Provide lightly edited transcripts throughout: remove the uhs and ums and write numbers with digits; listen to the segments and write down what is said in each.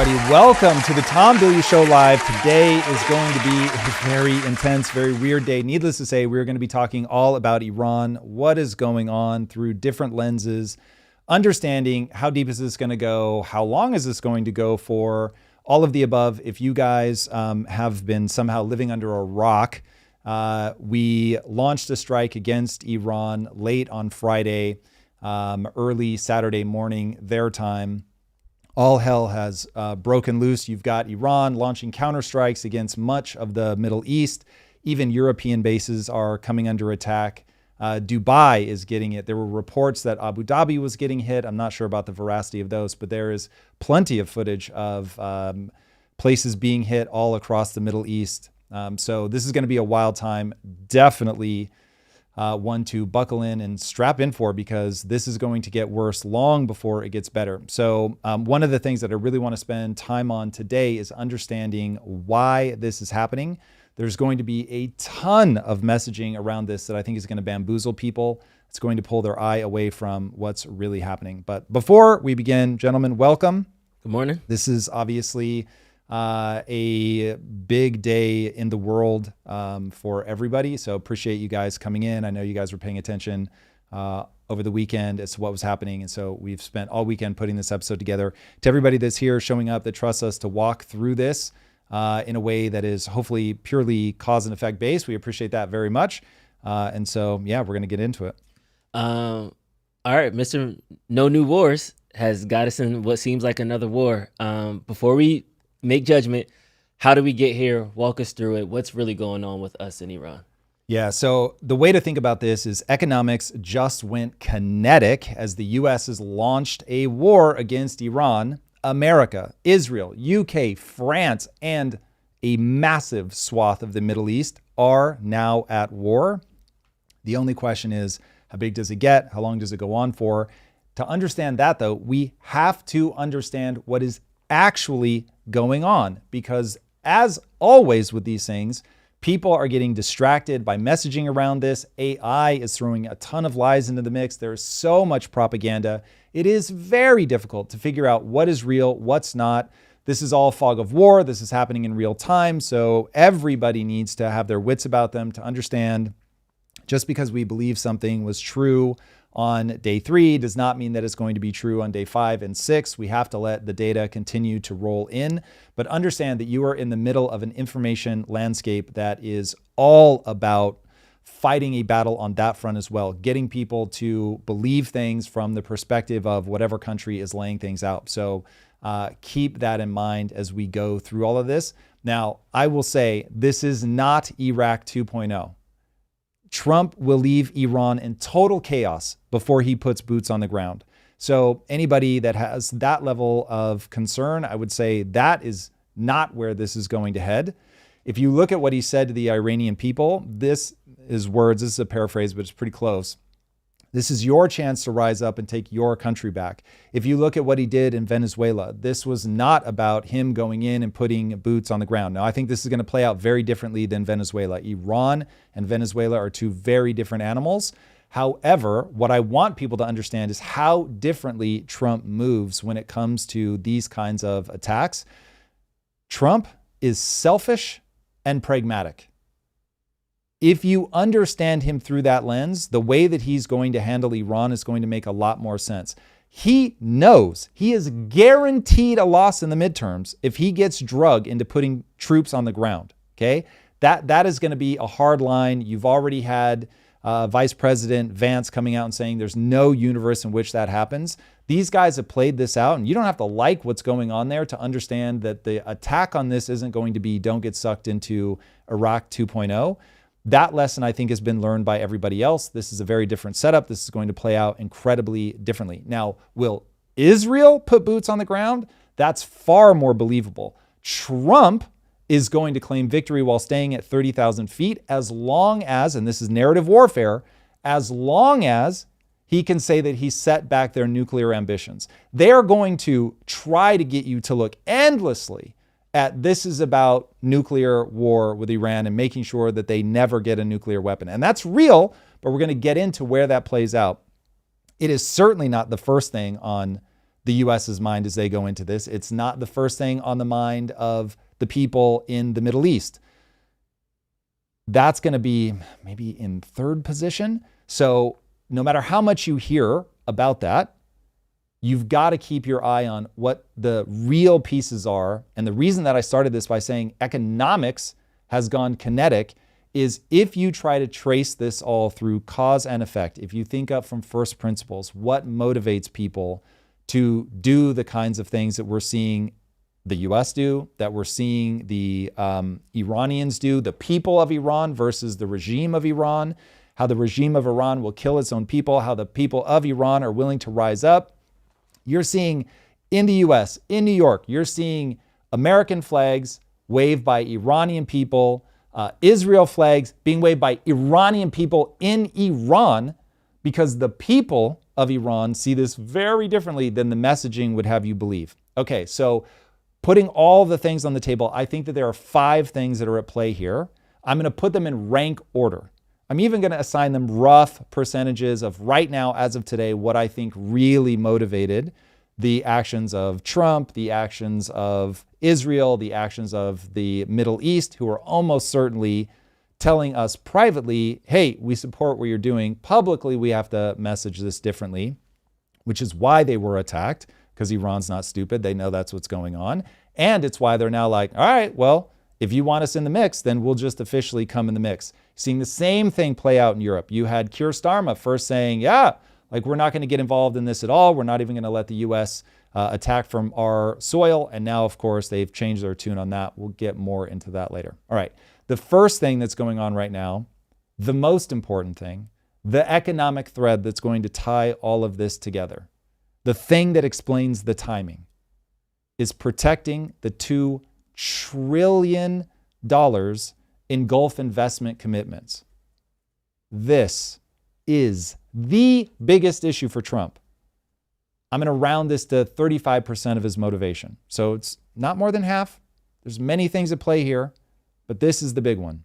Welcome to the Tom Bilyeu Show Live. Today is going to be a very intense, very weird day. Needless to say, we're going to be talking all about Iran, what is going on through different lenses, understanding how deep is this going to go, how long is this going to go for, all of the above. If you guys have been somehow living under a rock, we launched a strike against Iran late on Friday, early Saturday morning, their time. All hell has broken loose. You've got Iran launching counterstrikes against much of the Middle East. Even European bases are coming under attack. Dubai is getting it. There were reports that Abu Dhabi was getting hit. I'm not sure about the veracity of those, but there is plenty of footage of places being hit all across the Middle East. So this is going to be a wild time. Definitely one to buckle in and strap in for, because this is going to get worse long before it gets better. So one of the things that I really want to spend time on today is understanding why this is happening. There's going to be a ton of messaging around this that I think is going to bamboozle people. It's going to pull their eye away from what's really happening. But before we begin, gentlemen, welcome. Good morning. This is obviously a big day in the world for everybody. So appreciate you guys coming in. I know you guys were paying attention over the weekend as to what was happening. And so we've spent all weekend putting this episode together. To everybody that's here showing up, that trusts us to walk through this in a way that is hopefully purely cause and effect based, we appreciate that very much. And so, yeah, we're going to get into it. All right, Mr. No New Wars has got us in what seems like another war. Before we make judgment, how do we get here? Walk us through it. What's really going on with us in Iran? Yeah, so the way to think about this is economics just went kinetic as the U.S. has launched a war against Iran. America, Israel, UK, France, and a massive swath of the Middle East are now at war. The only question is, how big does it get? How long does it go on for? To understand that, though, we have to understand what is actually going on, because as always with these things, people are getting distracted by messaging around this. AI is throwing a ton of lies into the mix. There's so much propaganda. It is very difficult to figure out what is real, what's not. This is all fog of war. This is happening in real time. So everybody needs to have their wits about them to understand just because we believe something was true on day 3 does not mean that it's going to be true on day 5 and 6. We have to let the data continue to roll in, but understand that you are in the middle of an information landscape that is all about fighting a battle on that front as well, getting people to believe things from the perspective of whatever country is laying things out. So keep that in mind as we go through all of this. Now, I will say this is not Iraq 2.0. Trump will leave Iran in total chaos before he puts boots on the ground. So anybody that has that level of concern, I would say that is not where this is going to head. If you look at what he said to the Iranian people, this is words, this is a paraphrase, but it's pretty close. This is your chance to rise up and take your country back. If you look at what he did in Venezuela, this was not about him going in and putting boots on the ground. Now, I think this is going to play out very differently than Venezuela. Iran and Venezuela are two very different animals. However, what I want people to understand is how differently Trump moves when it comes to these kinds of attacks. Trump is selfish and pragmatic. If you understand him through that lens, the way that he's going to handle Iran is going to make a lot more sense. He knows he is guaranteed a loss in the midterms if he gets drugged into putting troops on the ground. Okay, that is going to be a hard line. You've already had Vice President Vance coming out and saying there's no universe in which that happens. These guys have played this out, and you don't have to like what's going on there to understand that the attack on this isn't going to be don't get sucked into Iraq 2.0. That lesson, I think, has been learned by everybody else. This is a very different setup. This is going to play out incredibly differently. Now, will Israel put boots on the ground? That's far more believable. Trump is going to claim victory while staying at 30,000 feet as long as, and this is narrative warfare, as long as he can say that he set back their nuclear ambitions. They are going to try to get you to look endlessly at this is about nuclear war with Iran and making sure that they never get a nuclear weapon. And that's real, but we're going to get into where that plays out. It is certainly not the first thing on the US's mind as they go into this. It's not the first thing on the mind of the people in the Middle East. That's going to be maybe in third position. So no matter how much you hear about that, you've got to keep your eye on what the real pieces are. And the reason that I started this by saying economics has gone kinetic is if you try to trace this all through cause and effect, if you think up from first principles, what motivates people to do the kinds of things that we're seeing the US do, that we're seeing the Iranians do, the people of Iran versus the regime of Iran, how the regime of Iran will kill its own people, how the people of Iran are willing to rise up. You're seeing in the US, in New York, you're seeing American flags waved by Iranian people, Israel flags being waved by Iranian people in Iran, because the people of Iran see this very differently than the messaging would have you believe. Okay, so putting all the things on the table, I think that there are 5 things that are at play here. I'm going to put them in rank order. I'm even going to assign them rough percentages of right now, as of today, what I think really motivated the actions of Trump, the actions of Israel, the actions of the Middle East, who are almost certainly telling us privately, hey, we support what you're doing. Publicly, we have to message this differently, which is why they were attacked, because Iran's not stupid. They know that's what's going on. And it's why they're now like, all right, well, if you want us in the mix, then we'll just officially come in the mix. Seeing the same thing play out in Europe. You had Keir Starmer first saying, yeah, like we're not going to get involved in this at all. We're not even going to let the US attack from our soil. And now, of course, they've changed their tune on that. We'll get more into that later. All right. The first thing that's going on right now, the most important thing, the economic thread that's going to tie all of this together, the thing that explains the timing, is protecting the $2 trillion in Gulf investment commitments. This is the biggest issue for Trump. I'm going to round this to 35% of his motivation. So it's not more than half. There's many things at play here, but this is the big one.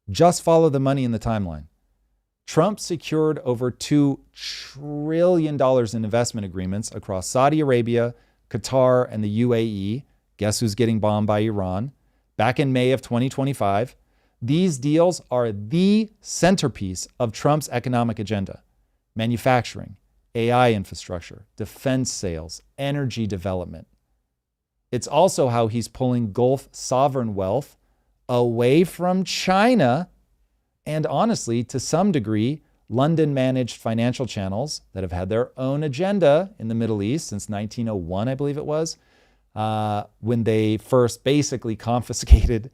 Just follow the money in the timeline. Trump secured over $2 trillion in investment agreements across Saudi Arabia, Qatar, and the UAE. Guess who's getting bombed by Iran? Back in May of 2025. These deals are the centerpiece of Trump's economic agenda. Manufacturing, AI infrastructure, defense sales, energy development. It's also how he's pulling Gulf sovereign wealth away from China and, honestly, to some degree, London-managed financial channels that have had their own agenda in the Middle East since 1901, I believe it was, when they first basically confiscated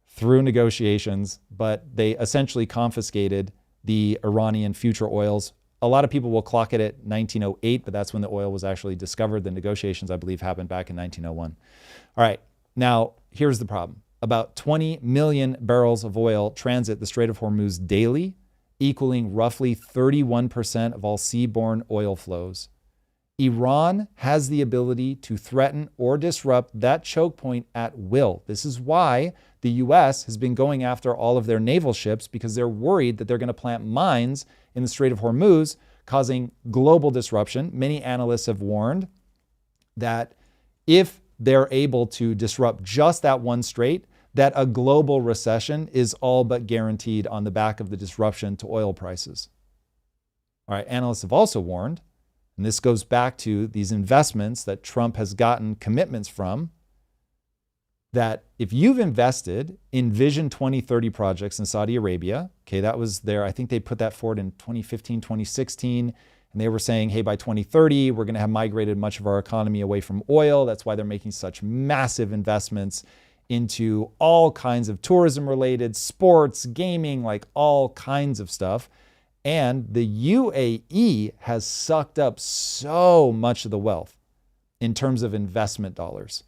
through negotiations, but they essentially confiscated the Iranian future oils. A lot of people will clock it at 1908, but that's when the oil was actually discovered. The negotiations, I believe, happened back in 1901. All right, now here's the problem. About 20 million barrels of oil transit the Strait of Hormuz daily, equaling roughly 31% of all seaborne oil flows. Iran has the ability to threaten or disrupt that choke point at will. This is why the US has been going after all of their naval ships, because they're worried that they're going to plant mines in the Strait of Hormuz, causing global disruption. Many analysts have warned that if they're able to disrupt just that one strait, that a global recession is all but guaranteed on the back of the disruption to oil prices. All right, analysts have also warned, and this goes back to these investments that Trump has gotten commitments from, that if you've invested in Vision 2030 projects in Saudi Arabia, okay, that was there, I think they put that forward in 2015, 2016, and they were saying, hey, by 2030, we're going to have migrated much of our economy away from oil. That's why they're making such massive investments into all kinds of tourism-related, sports, gaming, like all kinds of stuff. And the UAE has sucked up so much of the wealth in terms of investment dollars.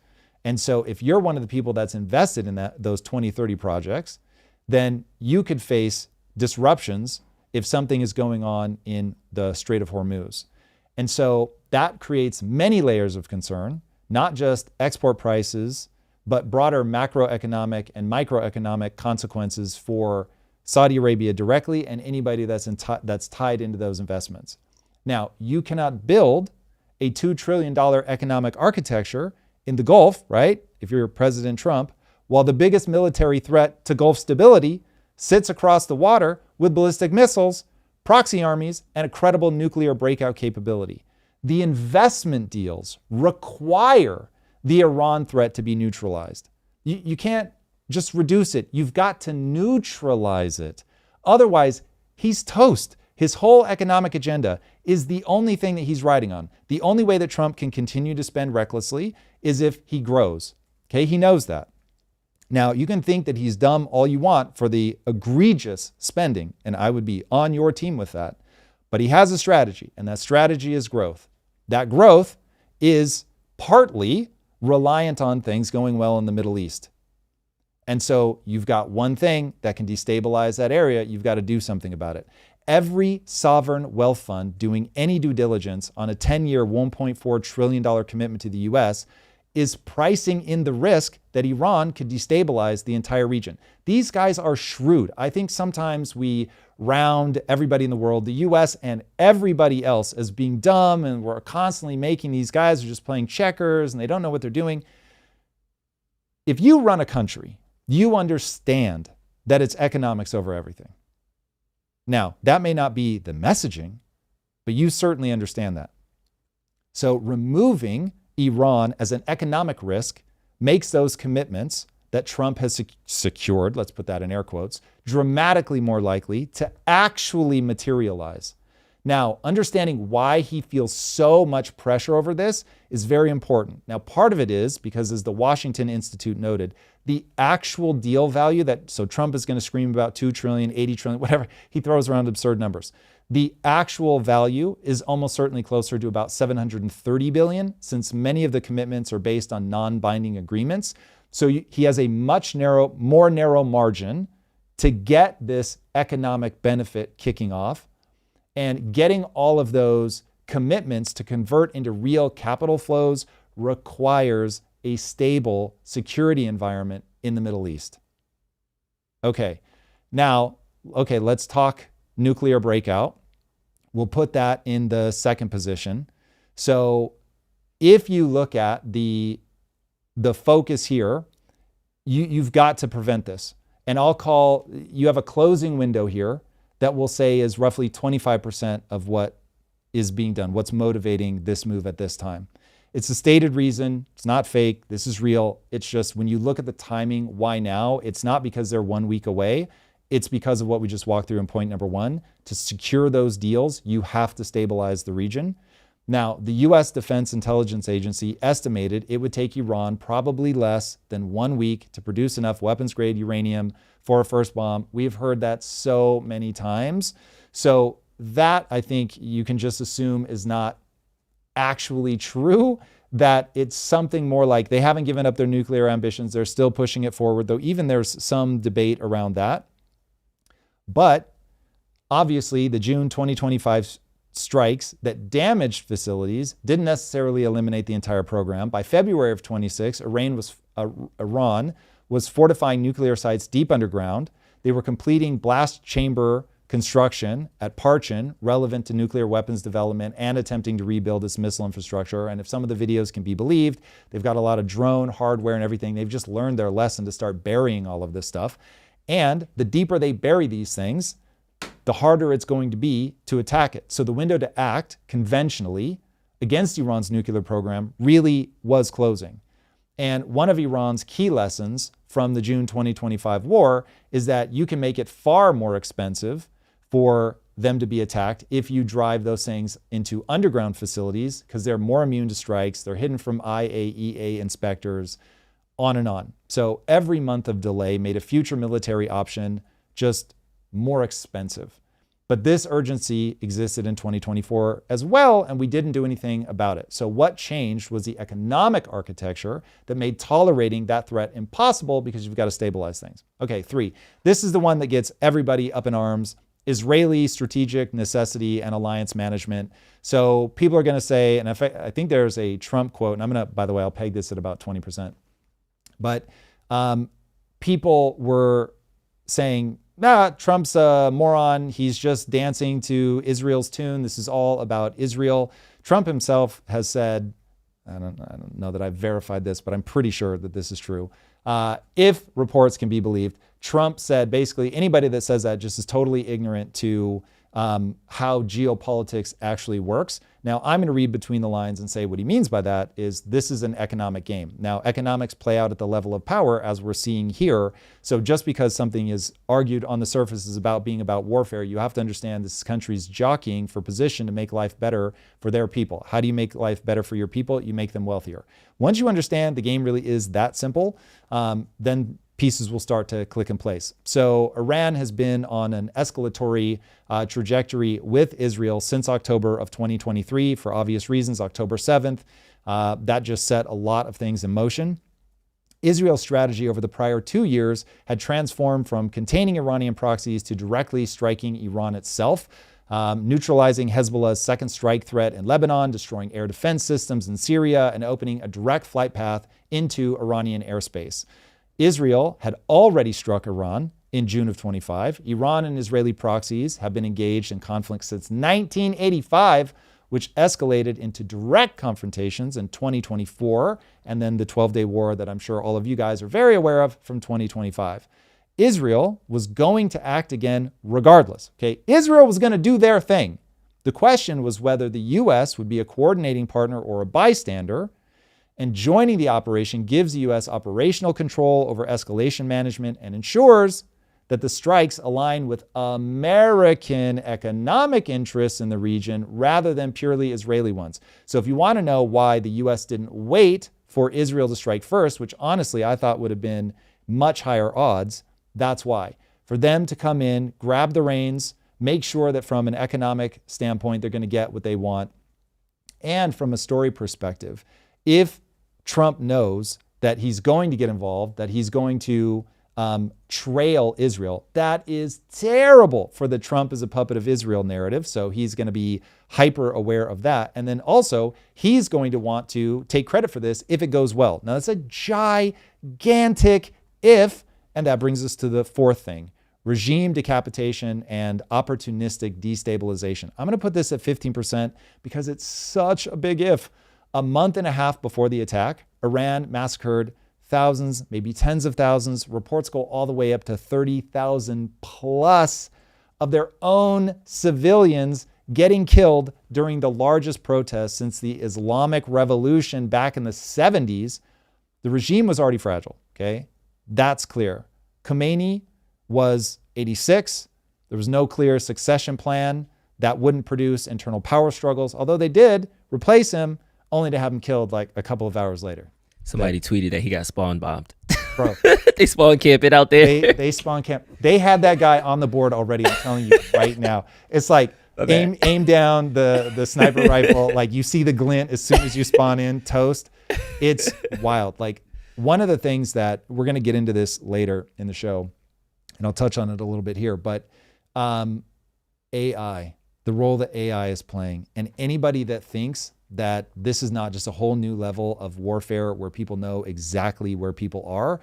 And so if you're one of the people that's invested in those 2030 projects, then you could face disruptions if something is going on in the Strait of Hormuz. And so that creates many layers of concern, not just export prices, but broader macroeconomic and microeconomic consequences for Saudi Arabia directly and anybody that's tied into those investments. Now, you cannot build a $2 trillion economic architecture in the Gulf, right? If you're President Trump, while the biggest military threat to Gulf stability sits across the water with ballistic missiles, proxy armies, and a credible nuclear breakout capability. The investment deals require the Iran threat to be neutralized. You can't just reduce it. You've got to neutralize it. Otherwise, he's toast. His whole economic agenda is the only thing that he's riding on. The only way that Trump can continue to spend recklessly is if he grows. Okay, he knows that. Now, you can think that he's dumb all you want for the egregious spending, and I would be on your team with that. But he has a strategy, and that strategy is growth. That growth is partly reliant on things going well in the Middle East. And so you've got one thing that can destabilize that area. You've got to do something about it. Every sovereign wealth fund doing any due diligence on a 10-year, $1.4 trillion commitment to the U.S. is pricing in the risk that Iran could destabilize the entire region. These guys are shrewd. I think sometimes we round everybody in the world, the US and everybody else, as being dumb, and we're constantly making these guys who are just playing checkers and they don't know what they're doing. If you run a country, you understand that it's economics over everything. Now, that may not be the messaging, but you certainly understand that. So removing Iran as an economic risk makes those commitments that Trump has secured, let's put that in air quotes, dramatically more likely to actually materialize. Now, understanding why he feels so much pressure over this is very important. Now, part of it is because, as the Washington Institute noted, the actual deal value so Trump is going to scream about 2 trillion, 80 trillion, whatever, he throws around absurd numbers. The actual value is almost certainly closer to about 730 billion, since many of the commitments are based on non-binding agreements. So he has a more narrow margin to get this economic benefit kicking off, and getting all of those commitments to convert into real capital flows requires a stable security environment in the Middle East. Okay, let's talk nuclear breakout. We'll put that in the second position. So if you look at the focus here, you've got to prevent this. And you have a closing window here that we'll say is roughly 25% of what is being done, what's motivating this move at this time. It's a stated reason. It's not fake. This is real. It's just when you look at the timing, why now? It's not because they're 1 week away. It's because of what we just walked through in point number one. To secure those deals, you have to stabilize the region. Now, the U.S. Defense Intelligence Agency estimated it would take Iran probably less than 1 week to produce enough weapons-grade uranium for a first bomb. We've heard that so many times. So that, I think, you can just assume is not actually true, that it's something more like they haven't given up their nuclear ambitions. They're still pushing it forward, though even there's some debate around that. But obviously, the June 2025 strikes that damaged facilities didn't necessarily eliminate the entire program. By February of 26, Iran was fortifying nuclear sites deep underground. They were completing blast chamber construction at Parchin, relevant to nuclear weapons development, and attempting to rebuild its missile infrastructure. And if some of the videos can be believed, they've got a lot of drone hardware and everything. They've just learned their lesson to start burying all of this stuff. And the deeper they bury these things, the harder it's going to be to attack it. So the window to act conventionally against Iran's nuclear program really was closing. And one of Iran's key lessons from the June 2025 war is that you can make it far more expensive for them to be attacked if you drive those things into underground facilities, because they're more immune to strikes, they're hidden from IAEA inspectors, on and on. So every month of delay made a future military option just more expensive. But this urgency existed in 2024 as well, and we didn't do anything about it. So what changed was the economic architecture that made tolerating that threat impossible, because you've got to stabilize things. Okay, 3. This is the one that gets everybody up in arms: Israeli strategic necessity and alliance management. So people are going to say, and I think there's a Trump quote, and I'm going to, by the way, I'll peg this at about 20%. But people were saying, Trump's a moron. He's just dancing to Israel's tune. This is all about Israel. Trump himself has said, I don't know that I've verified this, but I'm pretty sure that this is true. If reports can be believed, Trump said basically anybody that says that just is totally ignorant to how geopolitics actually works. Now, I'm going to read between the lines and say what he means by that is this is an economic game. Now, economics play out at the level of power, as we're seeing here. So just because something is argued on the surface is about being about warfare, you have to understand this country's jockeying for position to make life better for their people. How do you make life better for your people? You make them wealthier. Once you understand the game really is that simple, then pieces will start to click in place. So Iran has been on an escalatory trajectory with Israel since October of 2023 for obvious reasons, October 7th. That just set a lot of things in motion. Israel's strategy over the prior 2 years had transformed from containing Iranian proxies to directly striking Iran itself, neutralizing Hezbollah's second strike threat in Lebanon, destroying air defense systems in Syria, and opening a direct flight path into Iranian airspace. Israel had already struck Iran in June of 25. Iran and Israeli proxies have been engaged in conflict since 1985, which escalated into direct confrontations in 2024, and then the 12-day war that I'm sure all of you guys are very aware of from 2025. Israel was going to act again regardless. Okay, Israel was going to do their thing. The question was whether the U.S. would be a coordinating partner or a bystander, and joining the operation gives the U.S. operational control over escalation management and ensures that the strikes align with American economic interests in the region rather than purely Israeli ones. So if you want to know why the U.S. didn't wait for Israel to strike first, which honestly I thought would have been much higher odds, that's why. For them to come in, grab the reins, make sure that from an economic standpoint they're going to get what they want. And from a story perspective, if Trump knows that he's going to get involved, that he's going to trail Israel, that is terrible for the Trump is a puppet of Israel narrative. So he's going to be hyper aware of that. And then also he's going to want to take credit for this if it goes well. Now that's a gigantic if, and that brings us to the fourth thing, regime decapitation and opportunistic destabilization. I'm going to put this at 15% because it's such a big if. A month and a half before the attack, Iran massacred thousands, maybe tens of thousands. Reports go all the way up to 30,000 plus of their own civilians getting killed during the largest protest since the Islamic Revolution back in the 70s. The regime was already fragile, okay? That's clear. Khamenei was 86. There was no clear succession plan that wouldn't produce internal power struggles, although they did replace him only to have him killed like a couple of hours later. Somebody tweeted that he got spawn bombed. Bro, they spawn camping out there. They spawn camp. They had that guy on the board already. I'm telling you right now. It's like aim down the sniper rifle. Like you see the glint as soon as you spawn in, toast. It's wild. Like one of the things that we're going to get into this later in the show, and I'll touch on it a little bit here, but AI, the role that AI is playing, and anybody that thinks that this is not just a whole new level of warfare where people know exactly where people are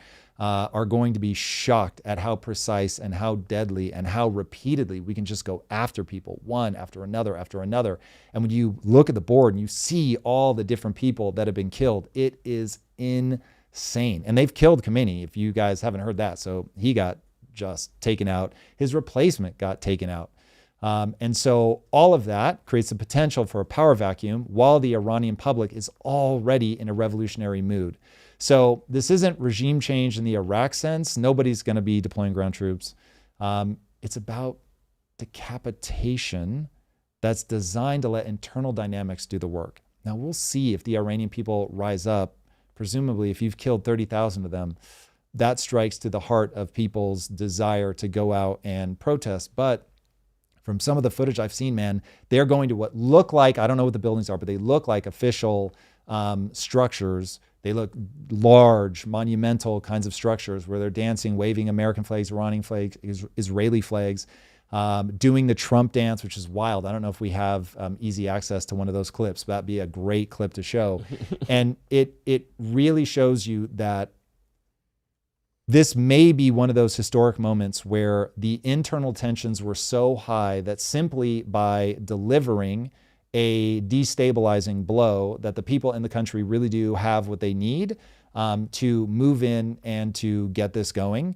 going to be shocked at how precise and how deadly and how repeatedly we can just go after people, one after another after another. And when you look at the board and you see all the different people that have been killed, it is insane. And they've killed Khamenei, if you guys haven't heard that. So he got just taken out. His replacement got taken out. And so all of that creates the potential for a power vacuum while the Iranian public is already in a revolutionary mood. So this isn't regime change in the Iraq sense. Nobody's going to be deploying ground troops. It's about decapitation that's designed to let internal dynamics do the work. Now we'll see if the Iranian people rise up. Presumably, if you've killed 30,000 of them, that strikes to the heart of people's desire to go out and protest. But from some of the footage I've seen, man, they're going to what look like, I don't know what the buildings are, but they look like official structures. They look large, monumental kinds of structures where they're dancing, waving American flags, Iranian flags, Israeli flags, doing the Trump dance, which is wild. I don't know if we have easy access to one of those clips, but that'd be a great clip to show. And it really shows you that this may be one of those historic moments where the internal tensions were so high that simply by delivering a destabilizing blow, that the people in the country really do have what they need to move in and to get this going.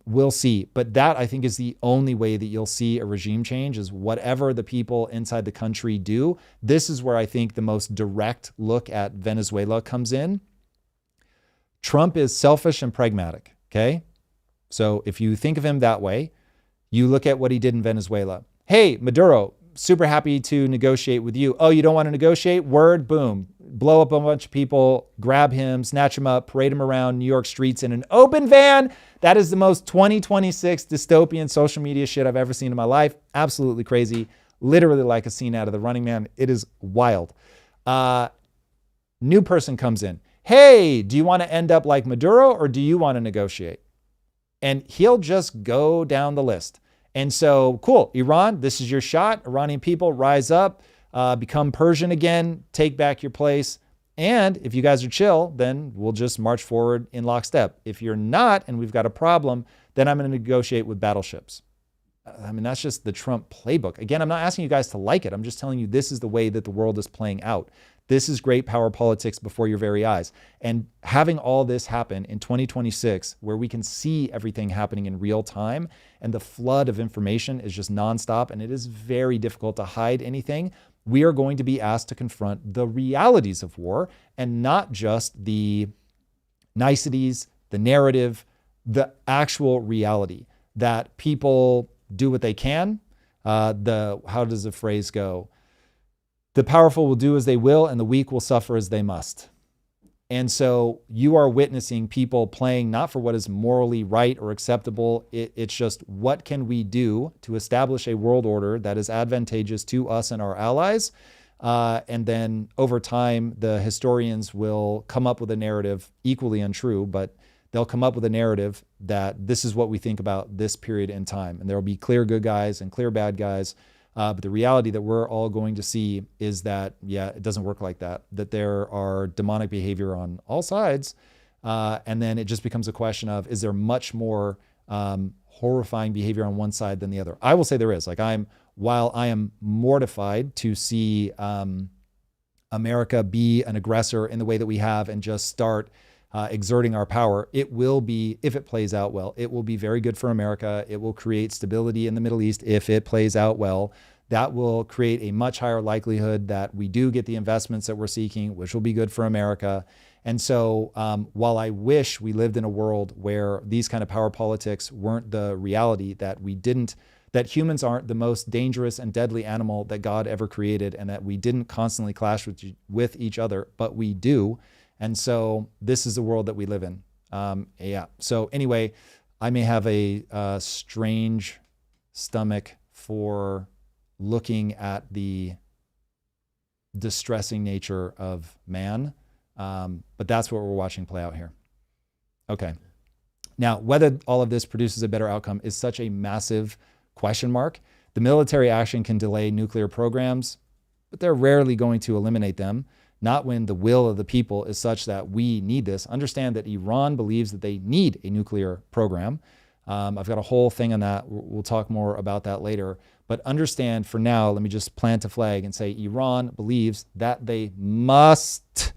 We'll see. But that, I think, is the only way that you'll see a regime change, is whatever the people inside the country do. This is where I think the most direct look at Venezuela comes in. Trump is selfish and pragmatic, okay? So if you think of him that way, you look at what he did in Venezuela. Hey, Maduro, super happy to negotiate with you. Oh, you don't want to negotiate? Word, boom. Blow up a bunch of people, grab him, snatch him up, parade him around New York streets in an open van. That is the most 2026 dystopian social media shit I've ever seen in my life. Absolutely crazy. Literally like a scene out of The Running Man. It is wild. New person comes in. Hey, do you want to end up like Maduro or do you want to negotiate? And he'll just go down the list. And so, cool, Iran, this is your shot. Iranian people, rise up, become Persian again, take back your place. And if you guys are chill, then we'll just march forward in lockstep. If you're not, and we've got a problem, then I'm going to negotiate with battleships. I mean, that's just the Trump playbook. Again, I'm not asking you guys to like it. I'm just telling you this is the way that the world is playing out. This is great power politics before your very eyes. And having all this happen in 2026, where we can see everything happening in real time and the flood of information is just nonstop and it is very difficult to hide anything, we are going to be asked to confront the realities of war and not just the niceties, the narrative, the actual reality that people do what they can. How does the phrase go? The powerful will do as they will, and the weak will suffer as they must. And so you are witnessing people playing not for what is morally right or acceptable. It's just, what can we do to establish a world order that is advantageous to us and our allies? And then over time, the historians will come up with a narrative, equally untrue, but they'll come up with a narrative that this is what we think about this period in time. And there will be clear good guys and clear bad guys. But the reality that we're all going to see is that, yeah, it doesn't work like that, that there are demonic behavior on all sides. And then it just becomes a question of, is there much more horrifying behavior on one side than the other? I will say there is. While I am mortified to see America be an aggressor in the way that we have and just start exerting our power, it will be, if it plays out well, it will be very good for America. It will create stability in the Middle East if it plays out well. That will create a much higher likelihood that we do get the investments that we're seeking, which will be good for America. And so while I wish we lived in a world where these kind of power politics weren't the reality, that humans aren't the most dangerous and deadly animal that God ever created, and that we didn't constantly clash with each other, but we do. And so this is the world that we live in. So anyway, I may have a strange stomach for looking at the distressing nature of man. But that's what we're watching play out here. Okay. Now, whether all of this produces a better outcome is such a massive question mark. The military action can delay nuclear programs, but they're rarely going to eliminate them. Not when the will of the people is such that we need this. Understand that Iran believes that they need a nuclear program. I've got a whole thing on that. We'll talk more about that later. But understand, for now, let me just plant a flag and say Iran believes that they must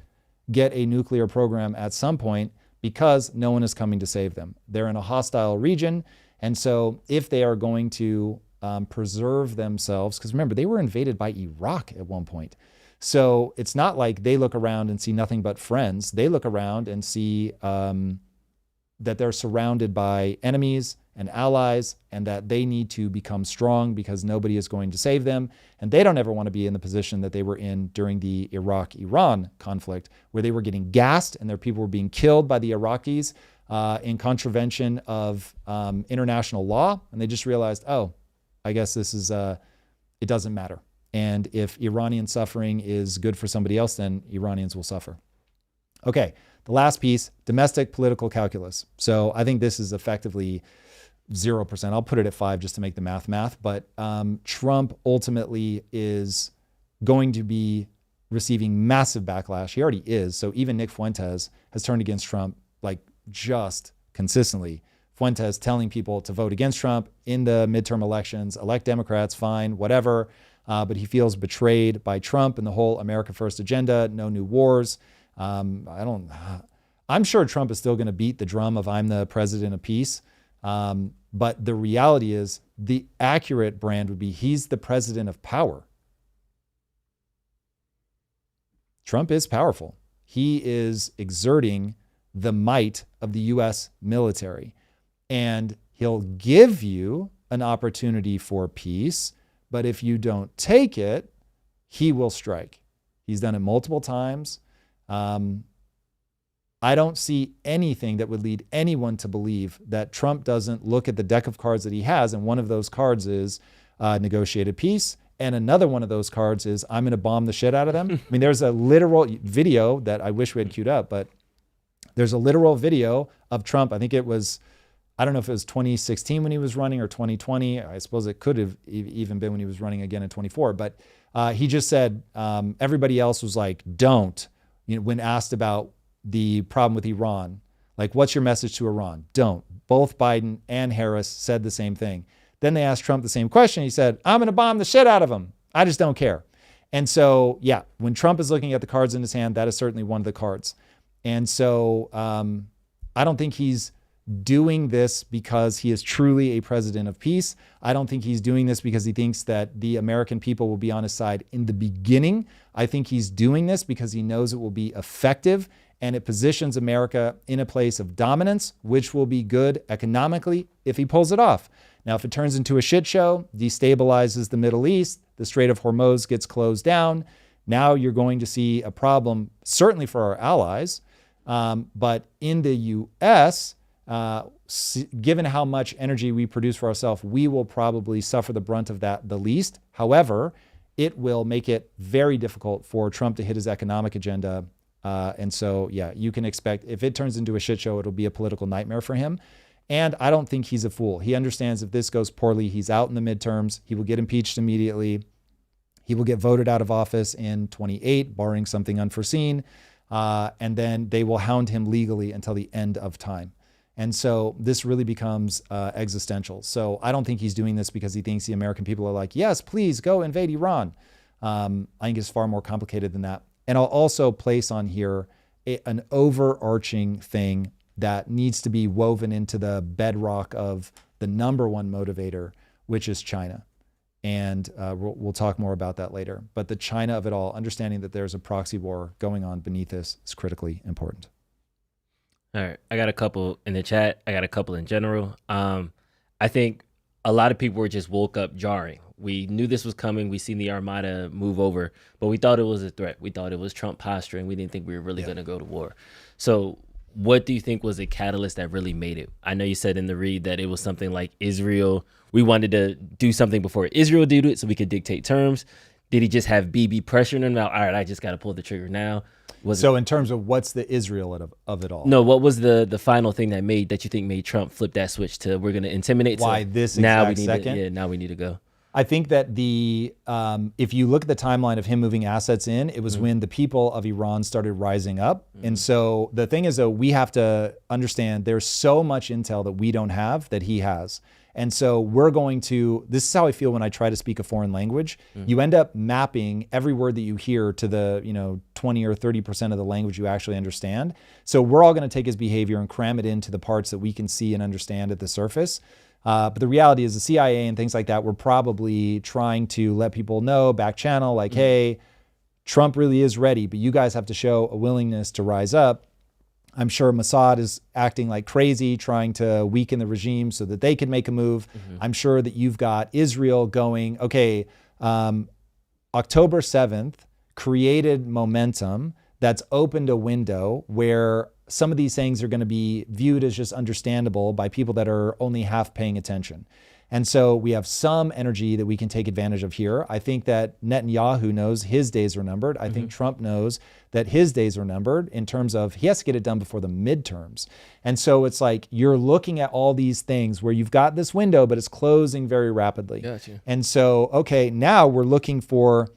get a nuclear program at some point because no one is coming to save them. They're in a hostile region. And so if they are going to preserve themselves, because remember, they were invaded by Iraq at one point. So it's not like they look around and see nothing but friends. They look around and see that they're surrounded by enemies and allies, and that they need to become strong because nobody is going to save them. And they don't ever want to be in the position that they were in during the Iraq-Iran conflict, where they were getting gassed and their people were being killed by the Iraqis in contravention of international law. And they just realized, oh, I guess this is, it doesn't matter. And if Iranian suffering is good for somebody else, then Iranians will suffer. Okay, the last piece, domestic political calculus. So I think this is effectively 0%. I'll put it at 5 just to make the math. But Trump ultimately is going to be receiving massive backlash. He already is. So even Nick Fuentes has turned against Trump like just consistently. Fuentes telling people to vote against Trump in the midterm elections, elect Democrats, fine, whatever. but he feels betrayed by Trump and the whole America First agenda, no new wars. I'm sure Trump is still going to beat the drum of I'm the president of peace. But the reality is the accurate brand would be he's the president of power. Trump is powerful. He is exerting the might of the U.S. military. And he'll give you an opportunity for peace, but if you don't take it, he will strike. He's done it multiple times. I don't see anything that would lead anyone to believe that Trump doesn't look at the deck of cards that he has, and one of those cards is negotiated peace, and another one of those cards is I'm going to bomb the shit out of them. I mean, there's a literal video that I wish we had queued up, but there's a literal video of Trump. I think it was, I don't know if it was 2016 when he was running or 2020. I suppose it could have even been when he was running again in 24. But he just said everybody else was like, don't. When asked about the problem with Iran, like, what's your message to Iran? Don't. Both Biden and Harris said the same thing. Then they asked Trump the same question. He said, I'm going to bomb the shit out of them. I just don't care. And so, yeah, when Trump is looking at the cards in his hand, that is certainly one of the cards. And so I don't think he's doing this because he is truly a president of peace. I don't think he's doing this because he thinks that the American people will be on his side in the beginning. I think he's doing this because he knows it will be effective and it positions America in a place of dominance, which will be good economically if he pulls it off. Now, if it turns into a shit show, destabilizes the Middle East, the Strait of Hormuz gets closed down, now you're going to see a problem, certainly for our allies, but in the U.S., given how much energy we produce for ourselves, we will probably suffer the brunt of that the least. However, it will make it very difficult for Trump to hit his economic agenda. And so, yeah, you can expect if it turns into a shit show, it'll be a political nightmare for him. And I don't think he's a fool. He understands if this goes poorly, he's out in the midterms. He will get impeached immediately. He will get voted out of office in 28, barring something unforeseen. And then they will hound him legally until the end of time. And so this really becomes existential. So I don't think he's doing this because he thinks the American people are like, yes, please go invade Iran. I think it's far more complicated than that. And I'll also place on here an overarching thing that needs to be woven into the bedrock of the number one motivator, which is China. And we'll talk more about that later. But the China of it all, understanding that there's a proxy war going on beneath this is critically important. All right. I got a couple in the chat. I got a couple in general. I think a lot of people were just woke up jarring. We knew this was coming. We seen the Armada move over, but we thought it was a threat. We thought it was Trump posturing. We didn't think we were really going to go to war. So what do you think was a catalyst that really made it? I know you said in the read that it was something like Israel. We wanted to do something before Israel did it so we could dictate terms. Did he just have BB pressuring him out? All right, I just got to pull the trigger now. In terms of what's the Israel of it all? No, what was the final thing that you think made Trump flip that switch to we're going to intimidate? Why this exact second? Now we need to go. I think that if you look at the timeline of him moving assets in, it was when the people of Iran started rising up. And so the thing is, though, we have to understand there's so much intel that we don't have that he has. And so this is how I feel when I try to speak a foreign language. You end up mapping every word that you hear to the 20 or 30% of the language you actually understand. So we're all going to take his behavior and cram it into the parts that we can see and understand at the surface. But the reality is the CIA and things like that were probably trying to let people know, back channel, like, hey, Trump really is ready, but you guys have to show a willingness to rise up. I'm sure Mossad is acting like crazy, trying to weaken the regime so that they can make a move. I'm sure that you've got Israel going, okay, October 7th created momentum that's opened a window where some of these things are going to be viewed as just understandable by people that are only half paying attention. And so we have some energy that we can take advantage of here. I think that Netanyahu knows his days are numbered. I think Trump knows that his days are numbered in terms of he has to get it done before the midterms. And so it's like you're looking at all these things where you've got this window, but it's closing very rapidly. Gotcha. And so, okay, now we're looking for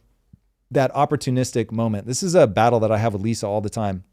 that opportunistic moment. This is a battle that I have with Lisa all the time.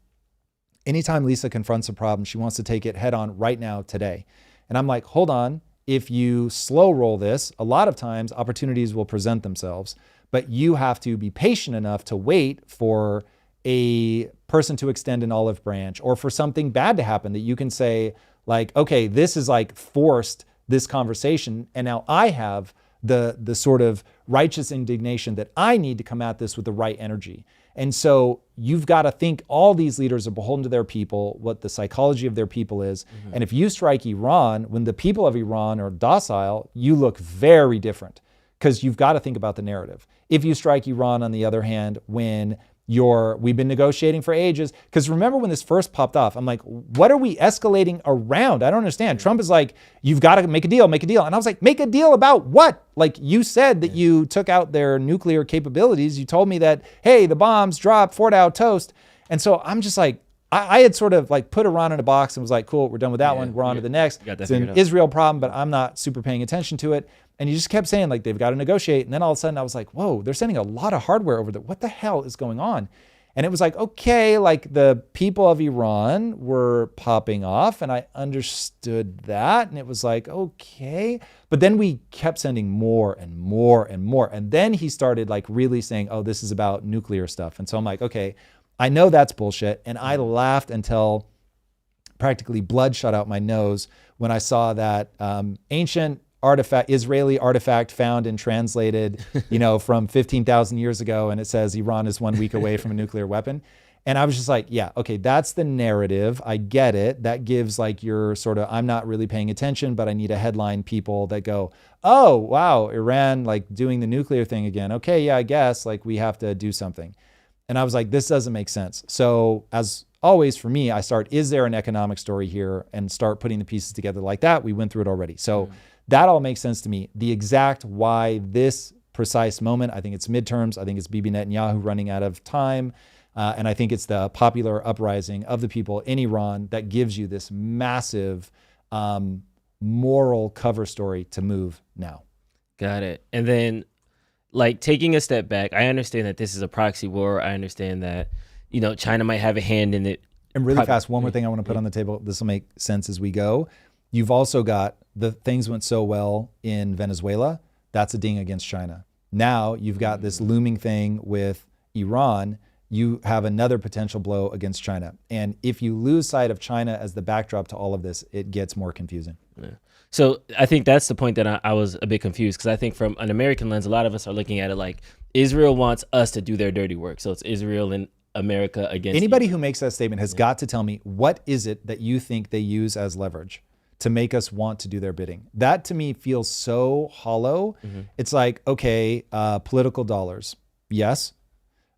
Anytime Lisa confronts a problem, she wants to take it head on right now, today. And I'm like, hold on. If you slow roll this, a lot of times opportunities will present themselves. But the reality is but you have to be patient enough to wait for a person to extend an olive branch or for something bad to happen that you can say like, okay, this is like forced this conversation. And now I have the sort of righteous indignation that I need to come at this with the right energy. And so you've got to think all these leaders are beholden to their people, what the psychology of their people is. Mm-hmm. And if you strike Iran, when the people of Iran are docile, you look very different because you've got to think about the narrative. If you strike Iran, on the other hand, when we've been negotiating for ages. Because remember when this first popped off, I'm like, what are we escalating around? I don't understand. Trump is like, you've got to make a deal. And I was like, make a deal about what? Like you said that you took out their nuclear capabilities. You told me that, hey, the bombs dropped, Fort Out toast. And so I'm just like, I had sort of like put Iran in a box and was like, cool, we're done with that one. We're on to the next. It's an Israel problem, but I'm not super paying attention to it. And you just kept saying like, they've got to negotiate. And then all of a sudden I was like, whoa, they're sending a lot of hardware over there. What the hell is going on? And it was like, okay, like the people of Iran were popping off and I understood that. And it was like, okay. But then we kept sending more and more and more. And then he started like really saying, oh, this is about nuclear stuff. And so I'm like, okay, I know that's bullshit. And I laughed until practically blood shot out my nose when I saw that ancient Israeli artifact found and translated, from 15,000 years ago. And it says Iran is 1 week away from a nuclear weapon. And I was just like, yeah, okay, that's the narrative. I get it. That gives like your sort of, I'm not really paying attention, but I need a headline people that go, oh, wow, Iran like doing the nuclear thing again. Okay, yeah, I guess like we have to do something. And I was like, this doesn't make sense. So as always for me, I start, is there an economic story here? And start putting the pieces together like that. We went through it already. So that all makes sense to me. The exact why this precise moment, I think it's midterms. I think it's Bibi Netanyahu running out of time. And I think it's the popular uprising of the people in Iran that gives you this massive moral cover story to move now. Got it. And then like taking a step back, I understand that this is a proxy war. I understand that, China might have a hand in it. And really fast, one more thing I want to put on the table. This will make sense as we go. You've also got the things went so well in Venezuela. That's a ding against China. Now you've got this looming thing with Iran. You have another potential blow against China. And if you lose sight of China as the backdrop to all of this, it gets more confusing. Yeah. So I think that's the point that I was a bit confused because I think from an American lens, a lot of us are looking at it like Israel wants us to do their dirty work. So it's Israel and America against anybody who makes that statement has got to tell me, what is it that you think they use as leverage to make us want to do their bidding? That to me feels so hollow. It's like, okay, political dollars. Yes.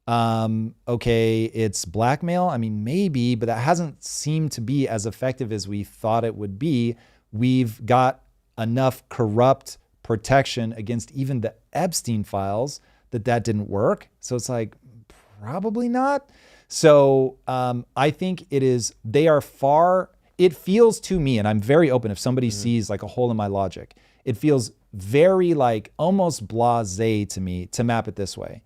Okay, it's blackmail. I mean, maybe, but that hasn't seemed to be as effective as we thought it would be. We've got enough corrupt protection against even the Epstein files that didn't work. So it's like, probably not. So I think it feels to me, and I'm very open if somebody sees like a hole in my logic, it feels very like almost blasé to me to map it this way.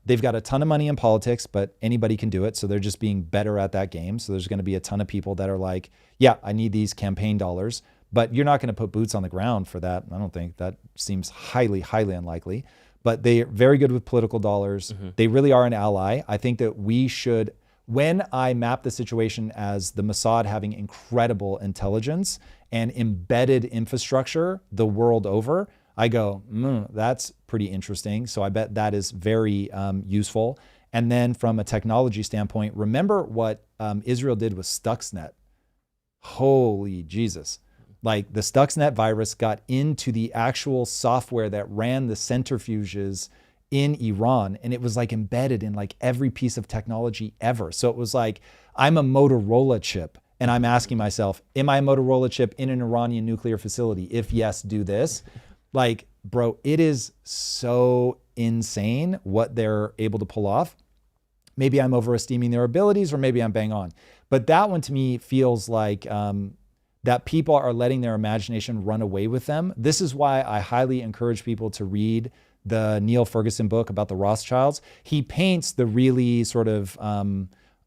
They've got a ton of money in politics, but anybody can do it. So they're just being better at that game. So there's going to be a ton of people that are like, yeah, I need these campaign dollars, but you're not going to put boots on the ground for that. I don't think that seems highly, highly unlikely, but they're very good with political dollars. They really are an ally. I think that we should, when I map the situation as the Mossad having incredible intelligence and embedded infrastructure the world over, I go, that's pretty interesting. So I bet that is very useful. And then from a technology standpoint, remember what Israel did with Stuxnet. Holy Jesus. Like the Stuxnet virus got into the actual software that ran the centrifuges in Iran. And it was like embedded in like every piece of technology ever. So it was like, I'm a Motorola chip. And I'm asking myself, am I a Motorola chip in an Iranian nuclear facility? If yes, do this. Like, bro, it is so insane what they're able to pull off. Maybe I'm overestimating their abilities or maybe I'm bang on. But that one to me feels like that people are letting their imagination run away with them. This is why I highly encourage people to read the Neil Ferguson book about the Rothschilds. He paints the really sort of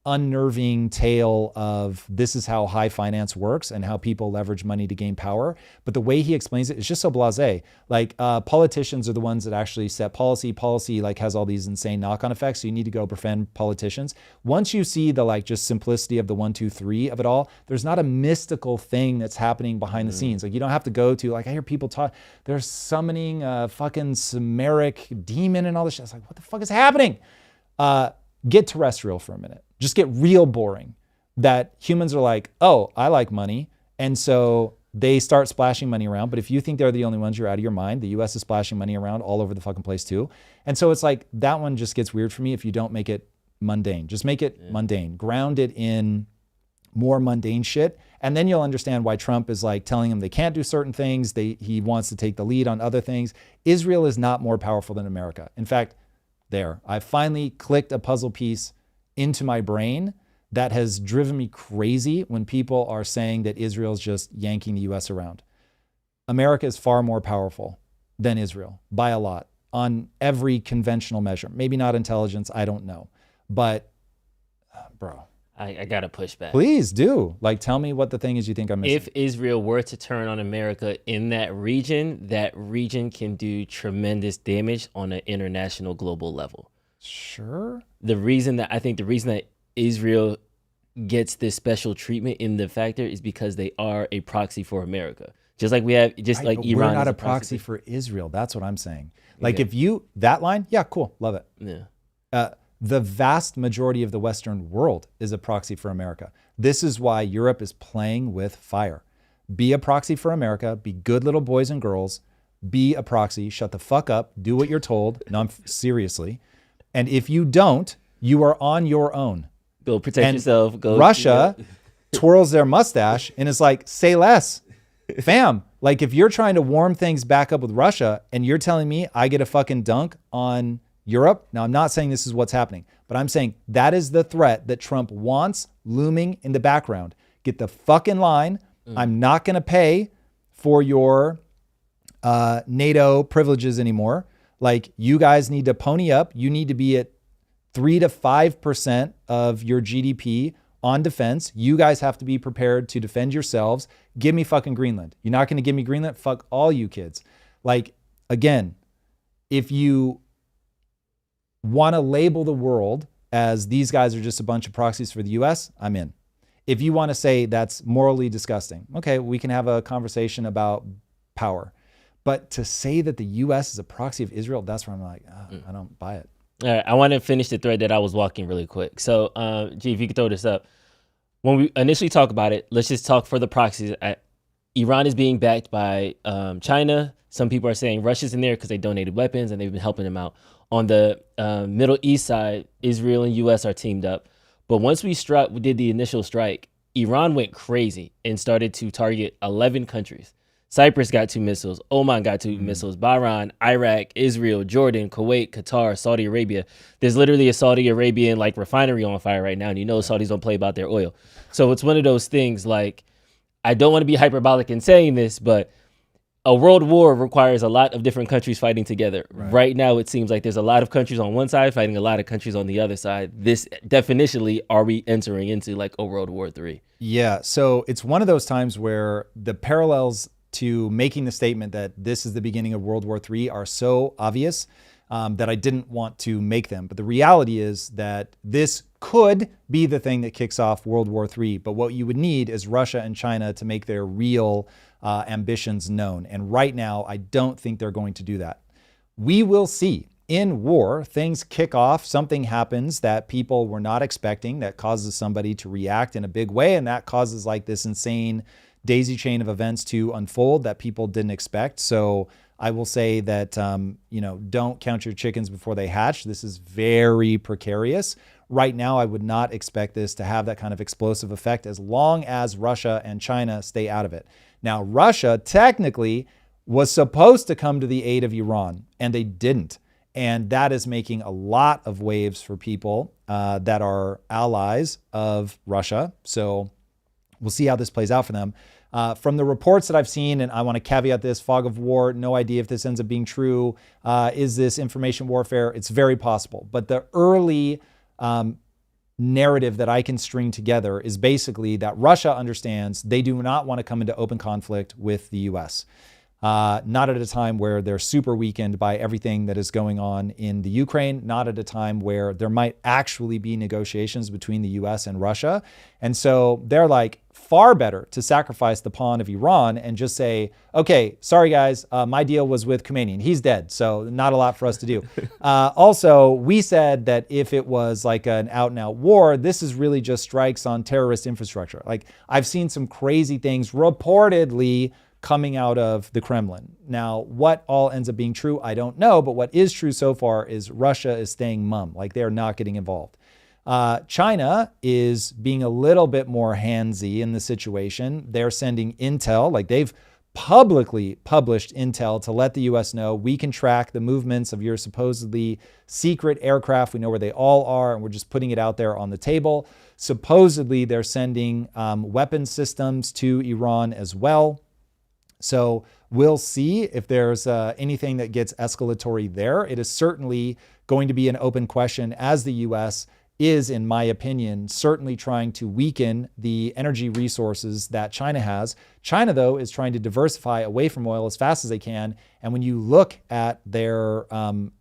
unnerving tale of this is how high finance works and how people leverage money to gain power. But the way he explains it is just so blasé. Like politicians are the ones that actually set policy. Policy like has all these insane knock-on effects. So you need to go befriend politicians. Once you see the like just simplicity of the 1, 2, 3 of it all, there's not a mystical thing that's happening behind the scenes. Like you don't have to go to like I hear people talk. They're summoning a fucking Sumeric demon and all this shit. It's like what the fuck is happening? Get terrestrial for a minute. Just get real boring. That humans are like, oh, I like money. And so they start splashing money around. But if you think they're the only ones, you're out of your mind. The US is splashing money around all over the fucking place too. And so it's like, that one just gets weird for me if you don't make it mundane. Just make it mundane. Ground it in more mundane shit. And then you'll understand why Trump is like telling them they can't do certain things. He wants to take the lead on other things. Israel is not more powerful than America. In fact, I finally clicked a puzzle piece into my brain that has driven me crazy when people are saying that Israel's just yanking the US around. America is far more powerful than Israel by a lot on every conventional measure. Maybe not intelligence, I don't know. But bro. I gotta push back. Please do. Like tell me what the thing is you think I'm missing. If Israel were to turn on America in that region can do tremendous damage on an international global level. Sure. The reason that Israel gets this special treatment in the factor is because they are a proxy for America. Just like we have, like Iran. We're not a proxy for Israel. That's what I'm saying. Like if that line, yeah, cool. Love it. Yeah. The vast majority of the Western world is a proxy for America. This is why Europe is playing with fire. Be a proxy for America. Be good little boys and girls. Be a proxy. Shut the fuck up. Do what you're told. No, seriously. And if you don't, you are on your own. Go protect yourself. Russia twirls their mustache and is like, say less. Fam, like if you're trying to warm things back up with Russia and you're telling me I get a fucking dunk on Europe. Now, I'm not saying this is what's happening, but I'm saying that is the threat that Trump wants looming in the background. Get the fuck in line. I'm not going to pay for your NATO privileges anymore. Like you guys need to pony up. You need to be at 3 to 5% of your GDP on defense. You guys have to be prepared to defend yourselves. Give me fucking Greenland. You're not going to give me Greenland? Fuck all you kids. Like, again, if you want to label the world as these guys are just a bunch of proxies for the US, I'm in. If you want to say that's morally disgusting, okay, we can have a conversation about power. But to say that the US is a proxy of Israel, that's where I'm like, I don't buy it. All right, I want to finish the thread that I was walking really quick. So, G, if you could throw this up. When we initially talk about it, let's just talk for the proxies. Iran is being backed by China. Some people are saying Russia's in there because they donated weapons and they've been helping them out. On the Middle East side, Israel and U.S. are teamed up. But once we did the initial strike, Iran went crazy and started to target 11 countries. Cyprus got 2 missiles. Oman got 2 missiles. Bahrain, Iraq, Israel, Jordan, Kuwait, Qatar, Saudi Arabia. There's literally a Saudi Arabian like refinery on fire right now, and you know Saudis don't play about their oil. So it's one of those things like, I don't want to be hyperbolic in saying this, but a world war requires a lot of different countries fighting together. Right now, it seems like there's a lot of countries on one side fighting a lot of countries on the other side. This definitionally, are we entering into like a World War III? Yeah, so it's one of those times where the parallels to making the statement that this is the beginning of World War III are so obvious that I didn't want to make them. But the reality is that this could be the thing that kicks off World War III. But what you would need is Russia and China to make their real ambitions known. And right now, I don't think they're going to do that. We will see. In war, things kick off, something happens that people were not expecting that causes somebody to react in a big way. And that causes like this insane daisy chain of events to unfold that people didn't expect. So I will say that, don't count your chickens before they hatch. This is very precarious. Right now, I would not expect this to have that kind of explosive effect as long as Russia and China stay out of it. Now, Russia technically was supposed to come to the aid of Iran, and they didn't. And that is making a lot of waves for people that are allies of Russia. So we'll see how this plays out for them. From the reports that I've seen, and I want to caveat this, fog of war, no idea if this ends up being true. Is this information warfare? It's very possible. But the early narrative that I can string together is basically that Russia understands they do not want to come into open conflict with the US. Not at a time where they're super weakened by everything that is going on in the Ukraine, not at a time where there might actually be negotiations between the US and Russia. And so they're like, far better to sacrifice the pawn of Iran and just say, okay, sorry guys, my deal was with Khamenei and he's dead, so not a lot for us to do. Also, we said that if it was like an out and out war, this is really just strikes on terrorist infrastructure. Like, I've seen some crazy things reportedly coming out of the Kremlin. Now, what all ends up being true, I don't know, but what is true so far is Russia is staying mum, like they're not getting involved. China is being a little bit more handsy in the situation. They're sending intel, like they've publicly published intel to let the US know we can track the movements of your supposedly secret aircraft. We know where they all are, and we're just putting it out there on the table. Supposedly, they're sending weapon systems to Iran as well. So we'll see if there's anything that gets escalatory there. It is certainly going to be an open question as the US is, in my opinion, certainly trying to weaken the energy resources that China has. China, though, is trying to diversify away from oil as fast as they can. And when you look at their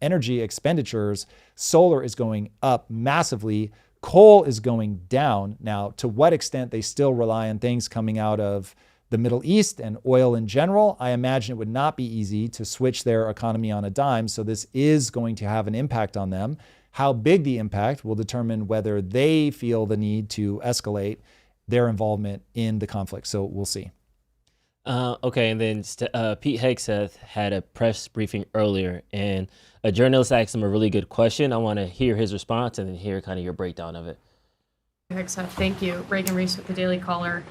energy expenditures, solar is going up massively. Coal is going down. Now, to what extent they still rely on things coming out of the Middle East and oil in general, I imagine it would not be easy to switch their economy on a dime. So this is going to have an impact on them. How big the impact will determine whether they feel the need to escalate their involvement in the conflict. So we'll see. Okay, and then Pete Hegseth had a press briefing earlier, and a journalist asked him a really good question. I want to hear his response and then hear kind of your breakdown of it. Hegseth, thank you. Reagan Reese with the Daily Caller.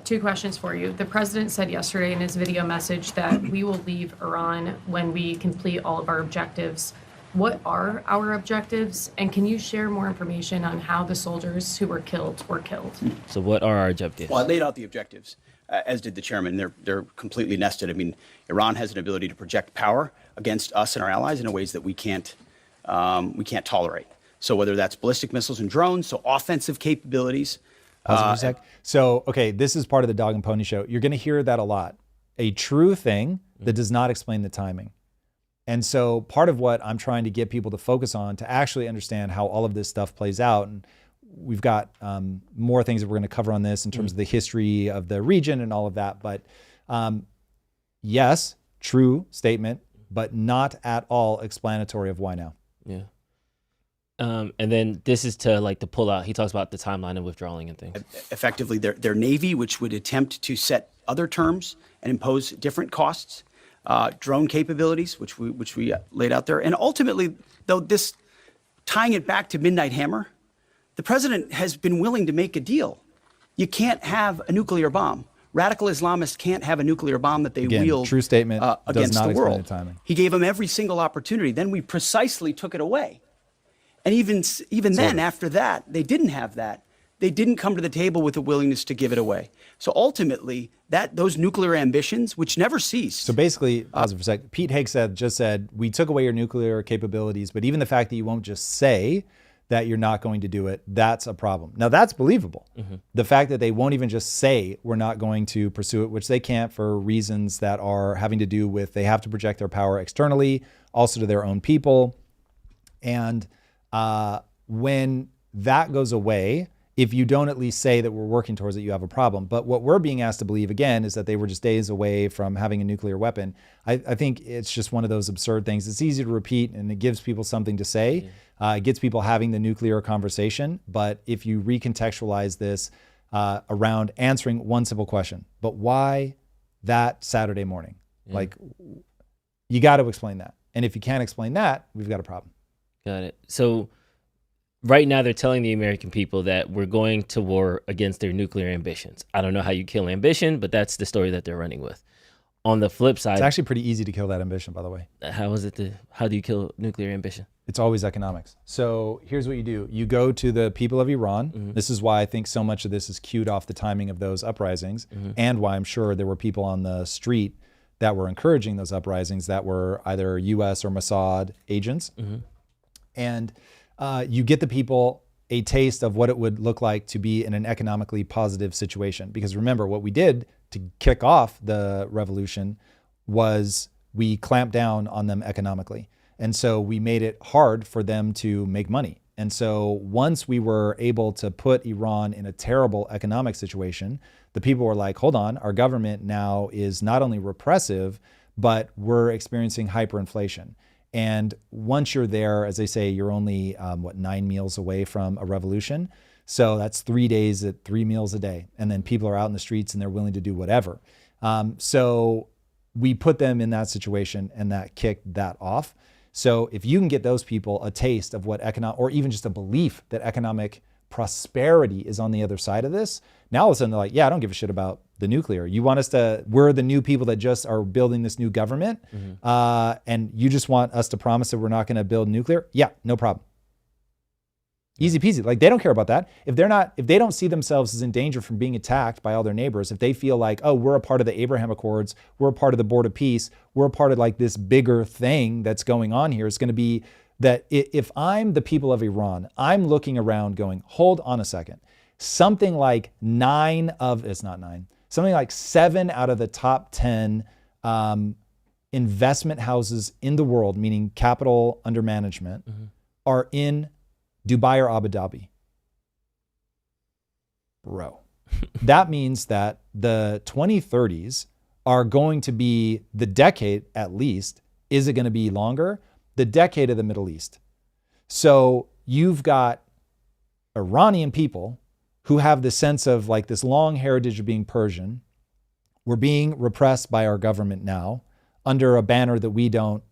Two questions for you. The president said yesterday in his video message that we will leave Iran when we complete all of our objectives. What are our objectives? And can you share more information on how the soldiers who were killed were killed? So what are our objectives? Well, I laid out the objectives, as did the chairman. They're completely nested. I mean, Iran has an ability to project power against us and our allies in ways that we can't tolerate. So whether that's ballistic missiles and drones, so offensive capabilities. So, okay, this is part of the dog and pony show. You're going to hear that a lot. A true thing that does not explain the timing. And so part of what I'm trying to get people to focus on to actually understand how all of this stuff plays out, and we've got more things that we're going to cover on this in terms of the history of the region and all of that. But yes, true statement, but not at all explanatory of why now. Yeah. And then this is to pull out. He talks about the timeline and withdrawing and things. Effectively, their Navy, which would attempt to set other terms and impose different costs. Drone capabilities, which we laid out there. And ultimately, though, this tying it back to Midnight Hammer, the president has been willing to make a deal. You can't have a nuclear bomb. Radical Islamists can't have a nuclear bomb that they wield true statement, against does not the world. explain the timing. He gave them every single opportunity. Then we precisely took it away. And even then, after that, they didn't have that. They didn't come to the table with a willingness to give it away. So ultimately, those nuclear ambitions, which never ceased. So basically, pause for a sec. Pete Hegseth just said, we took away your nuclear capabilities, but even the fact that you won't just say that you're not going to do it, that's a problem. Now, that's believable. Mm-hmm. The fact that they won't even just say we're not going to pursue it, which they can't for reasons that are having to do with they have to project their power externally, also to their own people. And when that goes away, if you don't at least say that we're working towards it, you have a problem. But what we're being asked to believe, again, is that they were just days away from having a nuclear weapon. I think it's just one of those absurd things. It's easy to repeat, and it gives people something to say. It gets people having the nuclear conversation. But if you recontextualize this around answering one simple question, but why that Saturday morning? Yeah. Like, you got to explain that. And if you can't explain that, we've got a problem. Got it. So right now, they're telling the American people that we're going to war against their nuclear ambitions. I don't know how you kill ambition, but that's the story that they're running with. On the flip side, it's actually pretty easy to kill that ambition, by the way. How do you kill nuclear ambition? It's always economics. So here's what you do. You go to the people of Iran. Mm-hmm. This is why I think so much of this is cued off the timing of those uprisings, and why I'm sure there were people on the street that were encouraging those uprisings that were either U.S. or Mossad agents. Mm-hmm. And you get the people a taste of what it would look like to be in an economically positive situation. Because remember, what we did to kick off the revolution was we clamped down on them economically. And so we made it hard for them to make money. And so once we were able to put Iran in a terrible economic situation, the people were like, hold on, our government now is not only repressive, but we're experiencing hyperinflation. And once you're there, as they say, you're only, 9 meals away from a revolution. So that's 3 days at 3 meals a day. And then people are out in the streets and they're willing to do whatever. So we put them in that situation and that kicked that off. So if you can get those people a taste of what economic, or even just a belief that economic prosperity is on the other side of this, now all of a sudden they're like, yeah, I don't give a shit about the nuclear. You want us to, we're the new people that just are building this new government. And you just want us to promise that we're not going to build nuclear. Yeah, no problem. Easy peasy. Like, they don't care about that. If they don't see themselves as in danger from being attacked by all their neighbors, if they feel like, oh, we're a part of the Abraham Accords, we're a part of the Board of Peace, we're a part of like this bigger thing that's going on here, it's going to be that if I'm the people of Iran, I'm looking around going, hold on a second. Something like 7 out of the top 10 investment houses in the world, meaning capital under management, are in Dubai or Abu Dhabi. Bro, that means that the 2030s are going to be the decade, at least. Is it going to be longer? The decade of the Middle East. So you've got Iranian people who have this sense of like this long heritage of being Persian. We're being repressed by our government now under a banner that we don't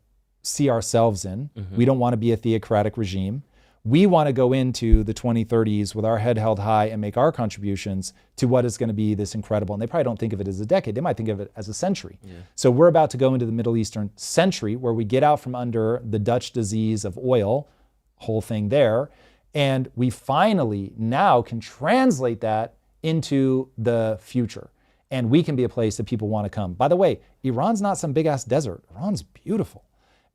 see ourselves in. We don't want to be a theocratic regime. We want to go into the 2030s with our head held high and make our contributions to what is going to be this incredible. And they probably don't think of it as a decade. They might think of it as a century. So we're about to go into the Middle Eastern century where we get out from under the Dutch disease of oil, whole thing there. And we finally now can translate that into the future. And we can be a place that people want to come. By the way, Iran's not some big ass desert. Iran's beautiful.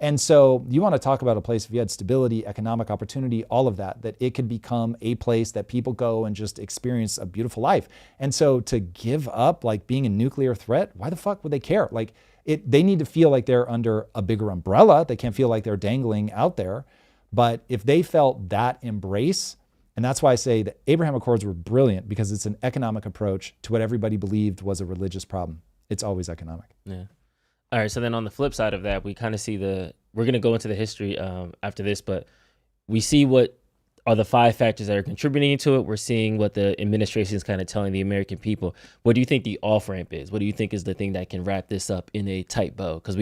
And so you want to talk about a place, if you had stability, economic opportunity, all of that it could become a place that people go and just experience a beautiful life. And so to give up like being a nuclear threat, why the fuck would they care? Like they need to feel like they're under a bigger umbrella. They can't feel like they're dangling out there. But if they felt that embrace, and that's why I say the Abraham Accords were brilliant, because it's an economic approach to what everybody believed was a religious problem. It's always economic. Yeah. All right, so then on the flip side of that, we kind of see we're going to go into the history after this, but we see what are the 5 factors that are contributing to it. We're seeing what the administration is kind of telling the American people. What do you think the off-ramp is? What do you think is the thing that can wrap this up in a tight bow? Because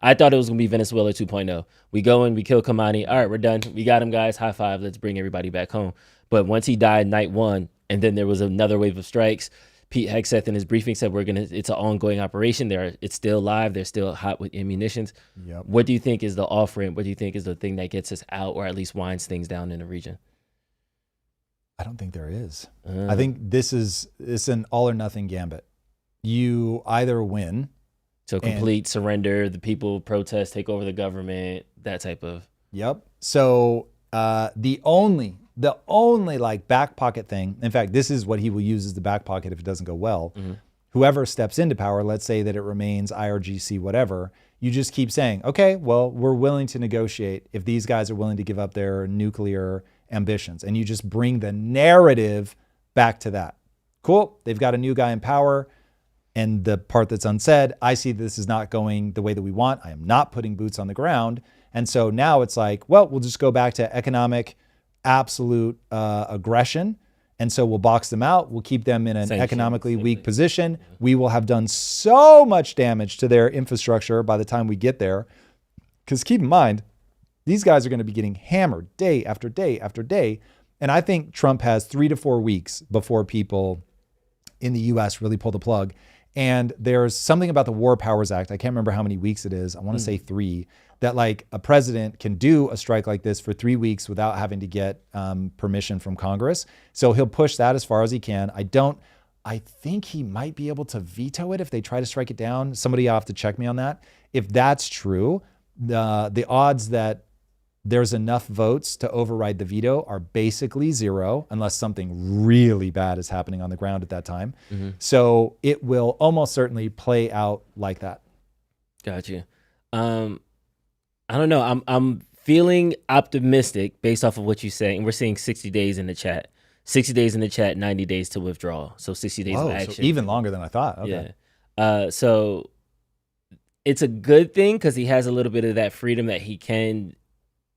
I thought it was going to be Venezuela 2.0. We go in, we kill Khamenei. All right, we're done. We got him, guys. High five. Let's bring everybody back home. But once he died, night 1, and then there was another wave of strikes. Pete Hegseth in his briefing said it's an ongoing operation. It's still live. They're still hot with ammunitions. What do you think is the off-ramp? What do you think is the thing that gets us out, or at least winds things down in the region? I don't think there is. I think it's an all or nothing gambit. You either win. So complete surrender, the people protest, take over the government, that type of. Yep. So the only like back pocket thing, in fact, this is what he will use as the back pocket if it doesn't go well. Whoever steps into power, let's say that it remains IRGC, whatever, you just keep saying, okay, well, we're willing to negotiate if these guys are willing to give up their nuclear ambitions. And you just bring the narrative back to that. Cool. They've got a new guy in power. And the part that's unsaid, I see this is not going the way that we want. I am not putting boots on the ground. And so now it's like, well, we'll just go back to economic absolute aggression. And so we'll box them out. We'll keep them in an economically weak position. We will have done so much damage to their infrastructure by the time we get there. Because keep in mind, these guys are going to be getting hammered day after day after day. And I think Trump has 3 to 4 weeks before people in the US really pull the plug. And there's something about the War Powers Act. I can't remember how many weeks it is. I want to say 3. That like a president can do a strike like this for 3 weeks without having to get permission from Congress. So he'll push that as far as he can. I think he might be able to veto it if they try to strike it down. Somebody will have to check me on that. If that's true, the odds that there's enough votes to override the veto are basically zero unless something really bad is happening on the ground at that time. So it will almost certainly play out like that. Gotcha. I don't know. I'm feeling optimistic based off of what you're saying. We're seeing 60 days in the chat. 60 days in the chat, 90 days to withdraw. So 60 days of action. So even longer than I thought. Okay. Yeah. So it's a good thing because he has a little bit of that freedom that he can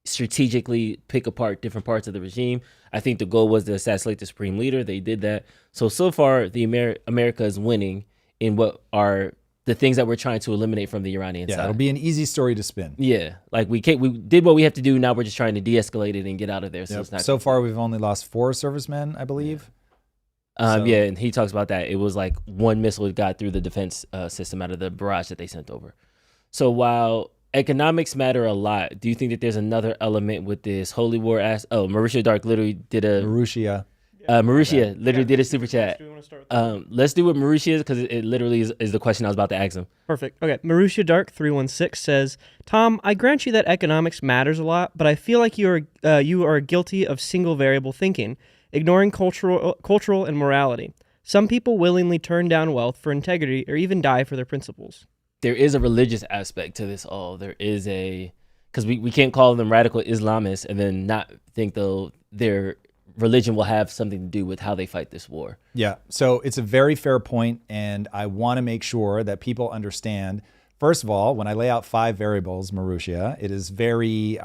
strategically pick apart different parts of the regime. I think the goal was to assassinate the supreme leader. They did that. So far, the America is winning in what are the things that we're trying to eliminate from the Iranian side. It'll be an easy story to spin. Yeah, like we did what we have to do. Now we're just trying to de-escalate it and get out of there. So it's not so far we've only lost 4 servicemen, I believe. Yeah, and he talks about that. It was like one missile got through the defense system out of the barrage that they sent over. So while economics matter a lot, do you think that there's another element with this holy war? Mauricio Dark literally did a Mauricia literally did a super chat. Let's do what Mauricia because it literally is the question I was about to ask him. Perfect. Okay. Mauricia Dark 316 says, Tom, I grant you that economics matters a lot, but I feel like you are guilty of single variable thinking, ignoring cultural and morality. Some people willingly turn down wealth for integrity or even die for their principles. There is a religious aspect to this all. There is because we can't call them radical Islamists and then not think though their religion will have something to do with how they fight this war. Yeah, so it's a very fair point, and I want to make sure that people understand. First of all, when I lay out 5 variables, Mauricia, it is very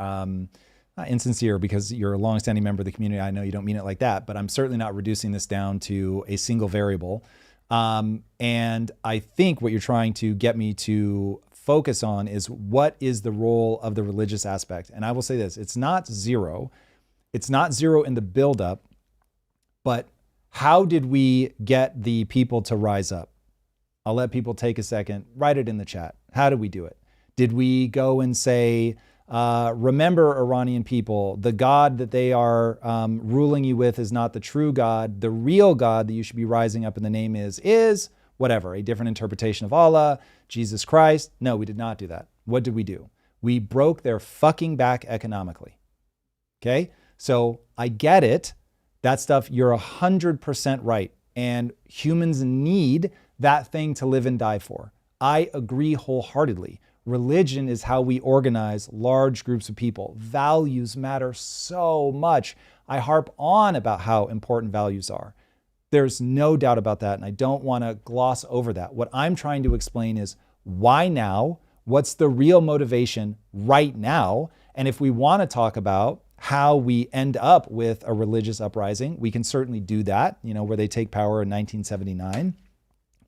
insincere because you're a longstanding member of the community. I know you don't mean it like that, but I'm certainly not reducing this down to a single variable. And I think what you're trying to get me to focus on is what is the role of the religious aspect. And I will say this, it's not zero. It's not zero in the buildup, but how did we get the people to rise up? I'll let people take a second, write it in the chat. How did we do it? Did we go and say, remember Iranian people, the God that they are ruling you with is not the true God. The real God that you should be rising up in the name is whatever, a different interpretation of Allah, Jesus Christ. No, we did not do that. What did we do? We broke their fucking back economically. Okay? So I get it. That stuff, you're 100% right. And humans need that thing to live and die for. I agree wholeheartedly. Religion is how we organize large groups of people. Values matter so much. I harp on about how important values are. There's no doubt about that, and I don't want to gloss over that. What I'm trying to explain is why now? What's the real motivation right now? And if we want to talk about how we end up with a religious uprising, we can certainly do that, where they take power in 1979.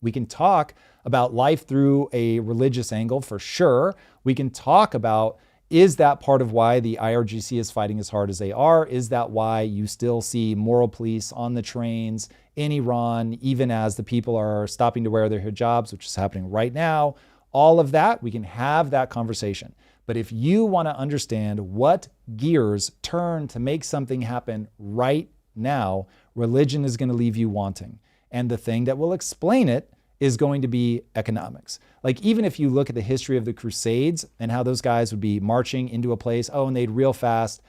We can talk about life through a religious angle for sure. We can talk about, is that part of why the IRGC is fighting as hard as they are? Is that why you still see moral police on the trains in Iran, even as the people are stopping to wear their hijabs, which is happening right now? All of that, we can have that conversation. But if you want to understand what gears turn to make something happen right now, religion is going to leave you wanting. And the thing that will explain it is going to be economics. Like even if you look at the history of the Crusades and how those guys would be marching into a place, and they'd real fast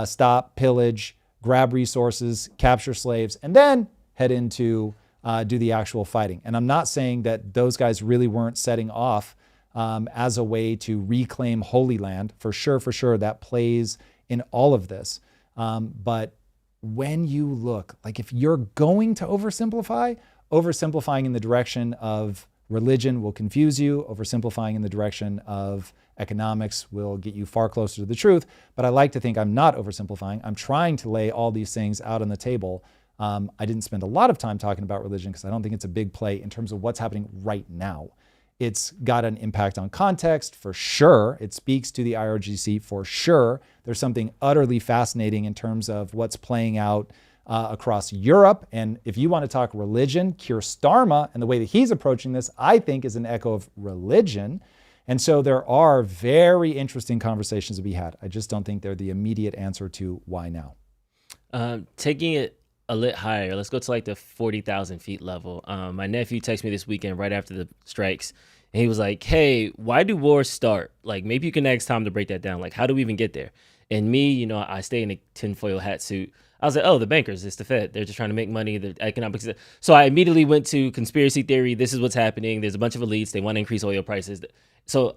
stop, pillage, grab resources, capture slaves, and then head into do the actual fighting. And I'm not saying that those guys really weren't setting off as a way to reclaim Holy Land. For sure, that plays in all of this. But when you look, like if you're going to oversimplifying in the direction of religion will confuse you, oversimplifying in the direction of economics will get you far closer to the truth. But I like to think I'm not oversimplifying. I'm trying to lay all these things out on the table. I didn't spend a lot of time talking about religion because I don't think it's a big play in terms of what's happening right now. It's got an impact on context for sure. It speaks to the IRGC for sure. There's something utterly fascinating in terms of what's playing out across Europe. And if you want to talk religion, Keir Starmer and the way that he's approaching this, I think is an echo of religion. And so there are very interesting conversations to be had. I just don't think they're the immediate answer to why now. Taking it a lit higher, let's go to like the 40,000 feet level. My nephew texted me this weekend right after the strikes, and he was like, hey, why do wars start? Like, maybe you can ask Tom to break that down. Like, how do we even get there? And me, you know, I stay in a tinfoil hat suit. I was like, oh, the bankers, it's the Fed. They're just trying to make money. The economics. So I immediately went to conspiracy theory. This is what's happening. There's a bunch of elites. They want to increase oil prices. So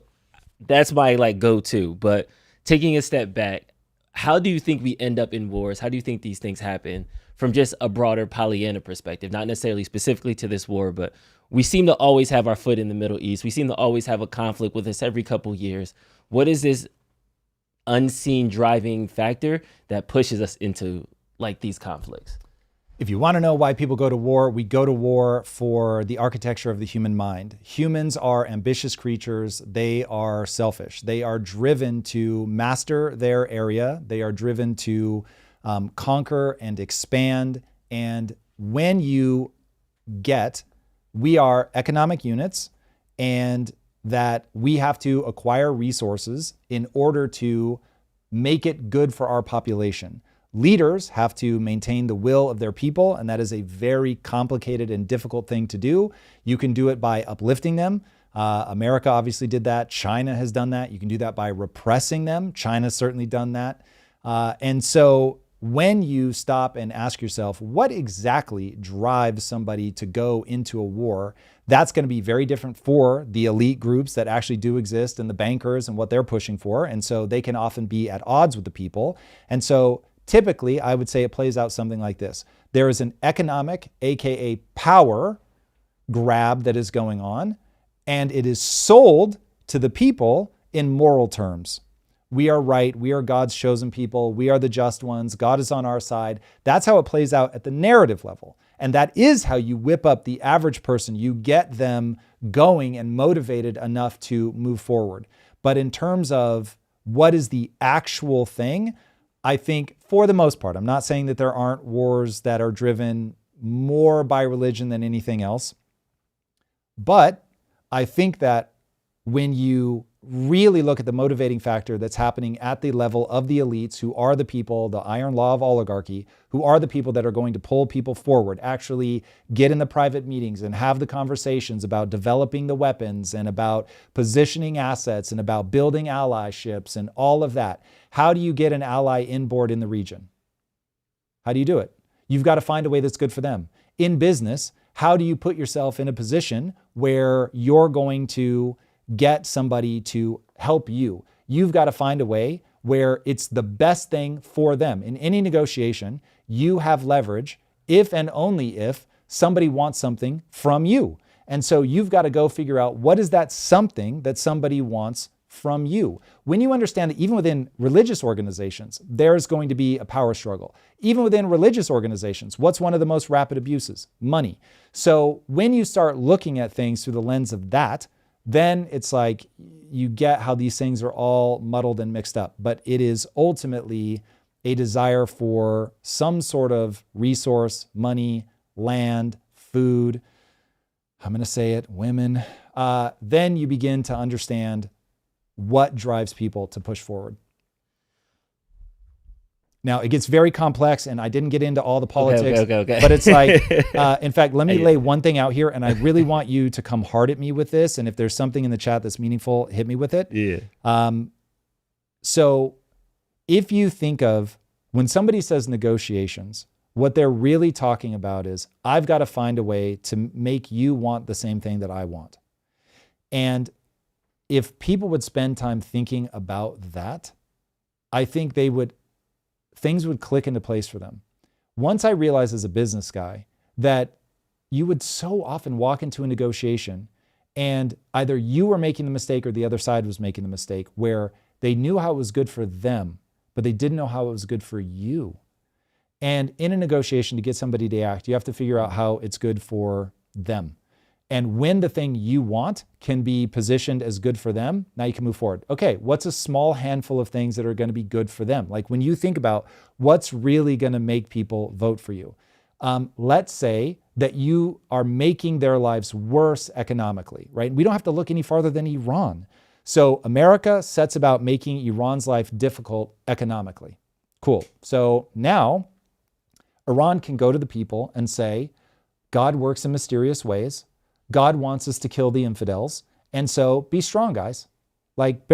that's my like go-to. But taking a step back, how do you think we end up in wars? How do you think these things happen from just a broader Pollyanna perspective? Not necessarily specifically to this war, but we seem to always have our foot in the Middle East. We seem to always have a conflict with us every couple years. What is this unseen driving factor that pushes us into like these conflicts? If you want to know why people go to war, we go to war for the architecture of the human mind. Humans are ambitious creatures. They are selfish. They are driven to master their area. They are driven to conquer and expand. And when you get, we are economic units, and that we have to acquire resources in order to make it good for our population. Leaders have to maintain the will of their people, and that is a very complicated and difficult thing to do. You can do it by uplifting them. America obviously did that. China has done that. You can do that by repressing them. China's certainly done that. And so when you stop and ask yourself, what exactly drives somebody to go into a war, that's going to be very different for the elite groups that actually do exist and the bankers and what they're pushing for. And so they can often be at odds with the people. And so typically, I would say it plays out something like this. There is an economic, AKA power grab that is going on, and it is sold to the people in moral terms. We are right. We are God's chosen people. We are the just ones. God is on our side. That's how it plays out at the narrative level. And that is how you whip up the average person. You get them going and motivated enough to move forward. But in terms of what is the actual thing, I think for the most part, I'm not saying that there aren't wars that are driven more by religion than anything else. But I think that when you really look at the motivating factor that's happening at the level of the elites, who are the people, the iron law of oligarchy, who are the people that are going to pull people forward, actually get in the private meetings and have the conversations about developing the weapons and about positioning assets and about building allyships and all of that. How do you get an ally inboard in the region? How do you do it? You've got to find a way that's good for them. In business, how do you put yourself in a position where you're going to get somebody to help you? You've got to find a way where it's the best thing for them. In any negotiation, you have leverage if and only if somebody wants something from you. And so you've got to go figure out what is that something that somebody wants from you. When you understand that even within religious organizations, there's going to be a power struggle. Even within religious organizations, what's one of the most rapid abuses? Money. So when you start looking at things through the lens of that, then it's like you get how these things are all muddled and mixed up. But it is ultimately a desire for some sort of resource, money, land, food. I'm going to say it, women. Then you begin to understand what drives people to push forward. Now, it gets very complex, and I didn't get into all the politics, Okay. but it's like, in fact, let me lay one thing out here, and I really want you to come hard at me with this, and if there's something in the chat that's meaningful, hit me with it. Yeah. So if you think of, when somebody says negotiations, what they're really talking about is, I've got to find a way to make you want the same thing that I want. And if people would spend time thinking about that, I think things would click into place for them. Once I realized as a business guy that you would so often walk into a negotiation and either you were making the mistake or the other side was making the mistake, where they knew how it was good for them, but they didn't know how it was good for you. And in a negotiation, to get somebody to act, you have to figure out how it's good for them. And when the thing you want can be positioned as good for them, now you can move forward. Okay, what's a small handful of things that are going to be good for them? Like when you think about what's really going to make people vote for you. Let's say that you are making their lives worse economically, right? We don't have to look any farther than Iran. So America sets about making Iran's life difficult economically. Cool. So now Iran can go to the people and say, God works in mysterious ways. God wants us to kill the infidels. And so be strong, guys. Like,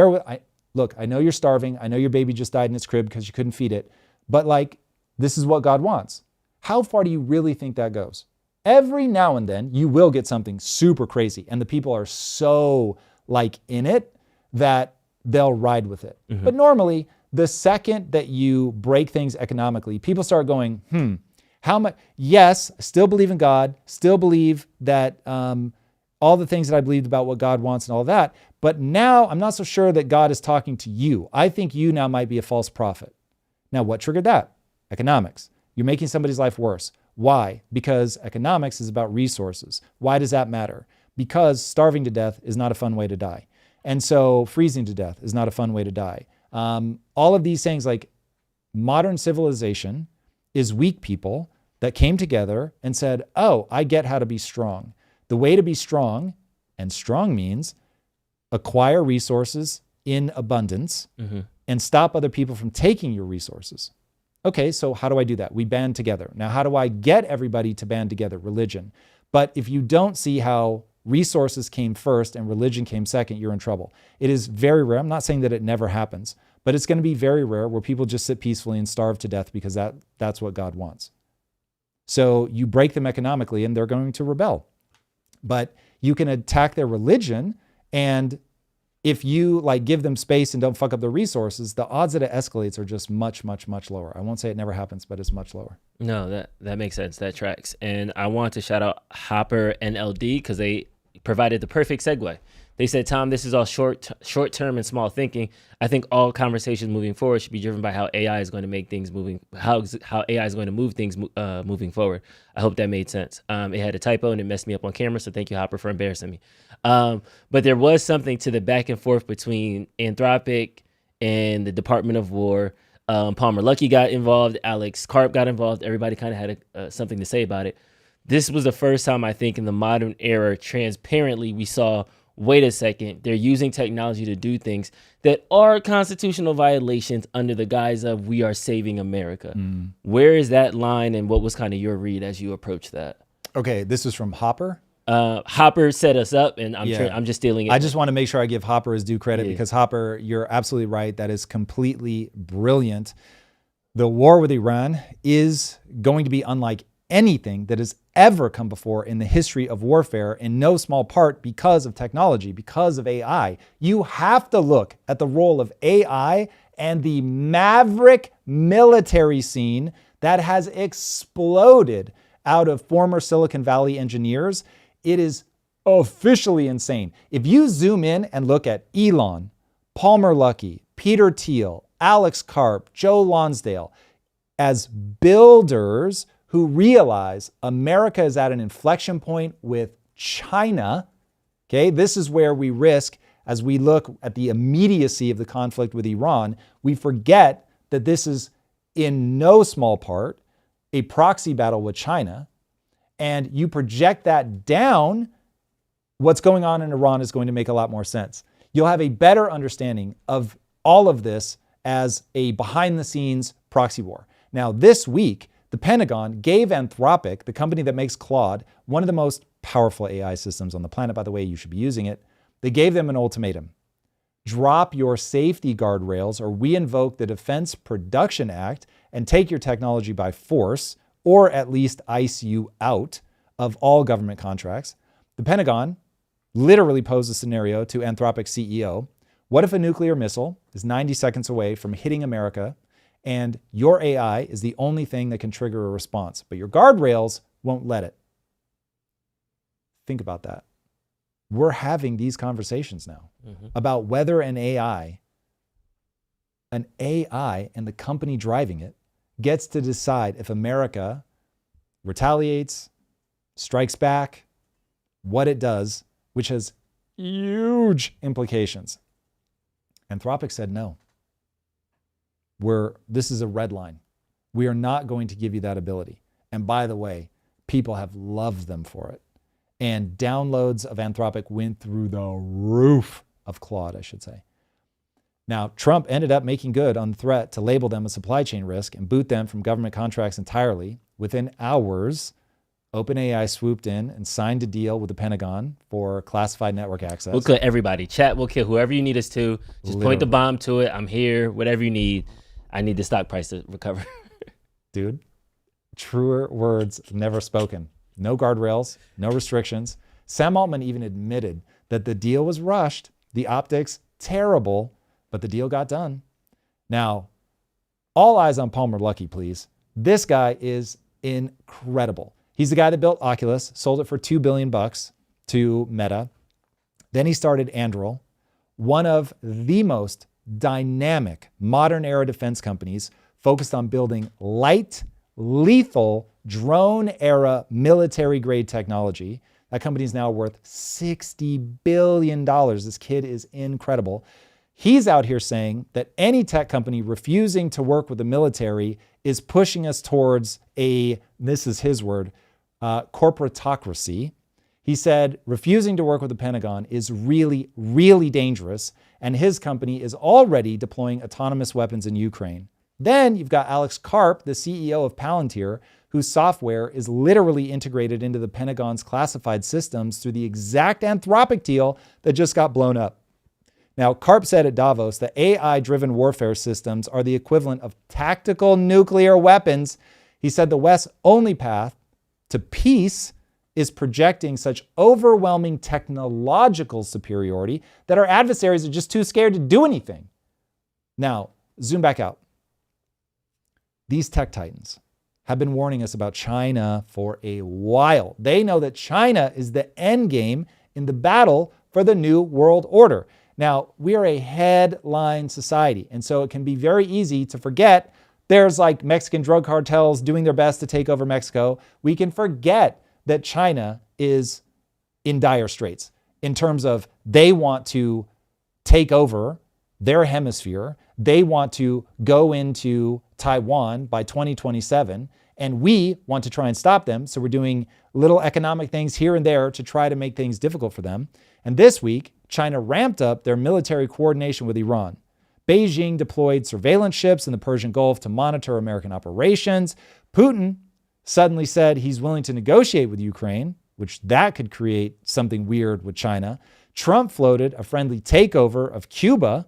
look, I know you're starving. I know your baby just died in its crib because you couldn't feed it. But like, this is what God wants. How far do you really think that goes? Every now and then you will get something super crazy and the people are so like in it that they'll ride with it. But normally the second that you break things economically, people start going, how much? Yes, still believe in God, still believe that all the things that I believed about what God wants and all that. But now I'm not so sure that God is talking to you. I think you now might be a false prophet. Now, what triggered that? Economics. You're making somebody's life worse. Why? Because economics is about resources. Why does that matter? Because starving to death is not a fun way to die. And so freezing to death is not a fun way to die. All of these things, like modern civilization is weak people that came together and said, oh, I get how to be strong. The way to be strong, and strong means acquire resources in abundance and stop other people from taking your resources. Okay, so how do I do that? We band together. Now, how do I get everybody to band together? Religion. But if you don't see how resources came first and religion came second, you're in trouble. It is very rare. I'm not saying that it never happens, but it's going to be very rare where people just sit peacefully and starve to death because that's what God wants. So you break them economically and they're going to rebel. But you can attack their religion, and if you like give them space and don't fuck up their resources, the odds that it escalates are just much, much, much lower. I won't say it never happens, but it's much lower. No, that makes sense. That tracks. And I want to shout out Hopper and LD because they provided the perfect segue. They said, Tom, this is all short-term and small thinking. I think all conversations moving forward should be driven by how AI is going to make things moving, how AI is going to move things moving forward. I hope that made sense. It had a typo and it messed me up on camera, so thank you, Hopper, for embarrassing me. But there was something to the back and forth between Anthropic and the Department of War. Palmer Luckey got involved. Alex Karp got involved. Everybody kind of had something to say about it. This was the first time, I think, in the modern era, transparently, we saw, wait a second, they're using technology to do things that are constitutional violations under the guise of we are saving America. Where is that line, and what was kind of your read as you approached that? Okay, this is from Hopper. Hopper set us up, and I'm just stealing it. I just want to make sure I give Hopper his due credit because Hopper, you're absolutely right. That is completely brilliant. The war with Iran is going to be unlike anything that has ever come before in the history of warfare, in no small part because of technology, because of AI. You have to look at the role of AI and the maverick military scene that has exploded out of former Silicon Valley engineers. It is officially insane. If you zoom in and look at Elon, Palmer Luckey, Peter Thiel, Alex Karp, Joe Lonsdale, as builders who realize America is at an inflection point with China, okay? This is where we risk, as we look at the immediacy of the conflict with Iran, we forget that this is in no small part a proxy battle with China, and you project that down, what's going on in Iran is going to make a lot more sense. You'll have a better understanding of all of this as a behind-the-scenes proxy war. Now, this week, the Pentagon gave Anthropic, the company that makes Claude, one of the most powerful AI systems on the planet, by the way, you should be using it. They gave them an ultimatum. Drop your safety guardrails or we invoke the Defense Production Act and take your technology by force, or at least ice you out of all government contracts. The Pentagon literally posed a scenario to Anthropic's CEO. What if a nuclear missile is 90 seconds away from hitting America and your AI is the only thing that can trigger a response, but your guardrails won't let it? Think about that. We're having these conversations now about whether an AI and the company driving it gets to decide if America retaliates, strikes back, what it does, which has huge implications. Anthropic said no. This is a red line. We are not going to give you that ability. And by the way, people have loved them for it. And downloads of Anthropic went through the roof of Claude, I should say. Now, Trump ended up making good on the threat to label them a supply chain risk and boot them from government contracts entirely. Within hours, OpenAI swooped in and signed a deal with the Pentagon for classified network access. We'll kill everybody. Chat, we'll kill whoever you need us to. Just point the bomb to it. I'm here. Whatever you need. I need the stock price to recover. Dude, truer words never spoken. No guardrails, no restrictions. Sam Altman even admitted that the deal was rushed, the optics terrible, but the deal got done. Now, all eyes on Palmer Luckey, please. This guy is incredible. He's the guy that built Oculus, sold it for $2 billion to Meta. Then he started Anduril, one of the most dynamic modern era defense companies focused on building light, lethal, drone era military grade technology. That company is now worth $60 billion. This kid is incredible. He's out here saying that any tech company refusing to work with the military is pushing us towards this is his word, corporatocracy. He said refusing to work with the Pentagon is really, really dangerous, and his company is already deploying autonomous weapons in Ukraine. Then you've got Alex Karp, the CEO of Palantir, whose software is literally integrated into the Pentagon's classified systems through the exact Anthropic deal that just got blown up. Now, Karp said at Davos that AI-driven warfare systems are the equivalent of tactical nuclear weapons. He said the West's only path to peace is projecting such overwhelming technological superiority that our adversaries are just too scared to do anything. Now, zoom back out. These tech titans have been warning us about China for a while. They know that China is the end game in the battle for the new world order. Now, we are a headline society, and so it can be very easy to forget there's like Mexican drug cartels doing their best to take over Mexico. We can forget that China is in dire straits in terms of they want to take over their hemisphere. They want to go into Taiwan by 2027, and we want to try and stop them. So we're doing little economic things here and there to try to make things difficult for them. And this week, China ramped up their military coordination with Iran. Beijing deployed surveillance ships in the Persian Gulf to monitor American operations. Putin suddenly said he's willing to negotiate with Ukraine, which that could create something weird with China. Trump floated a friendly takeover of Cuba.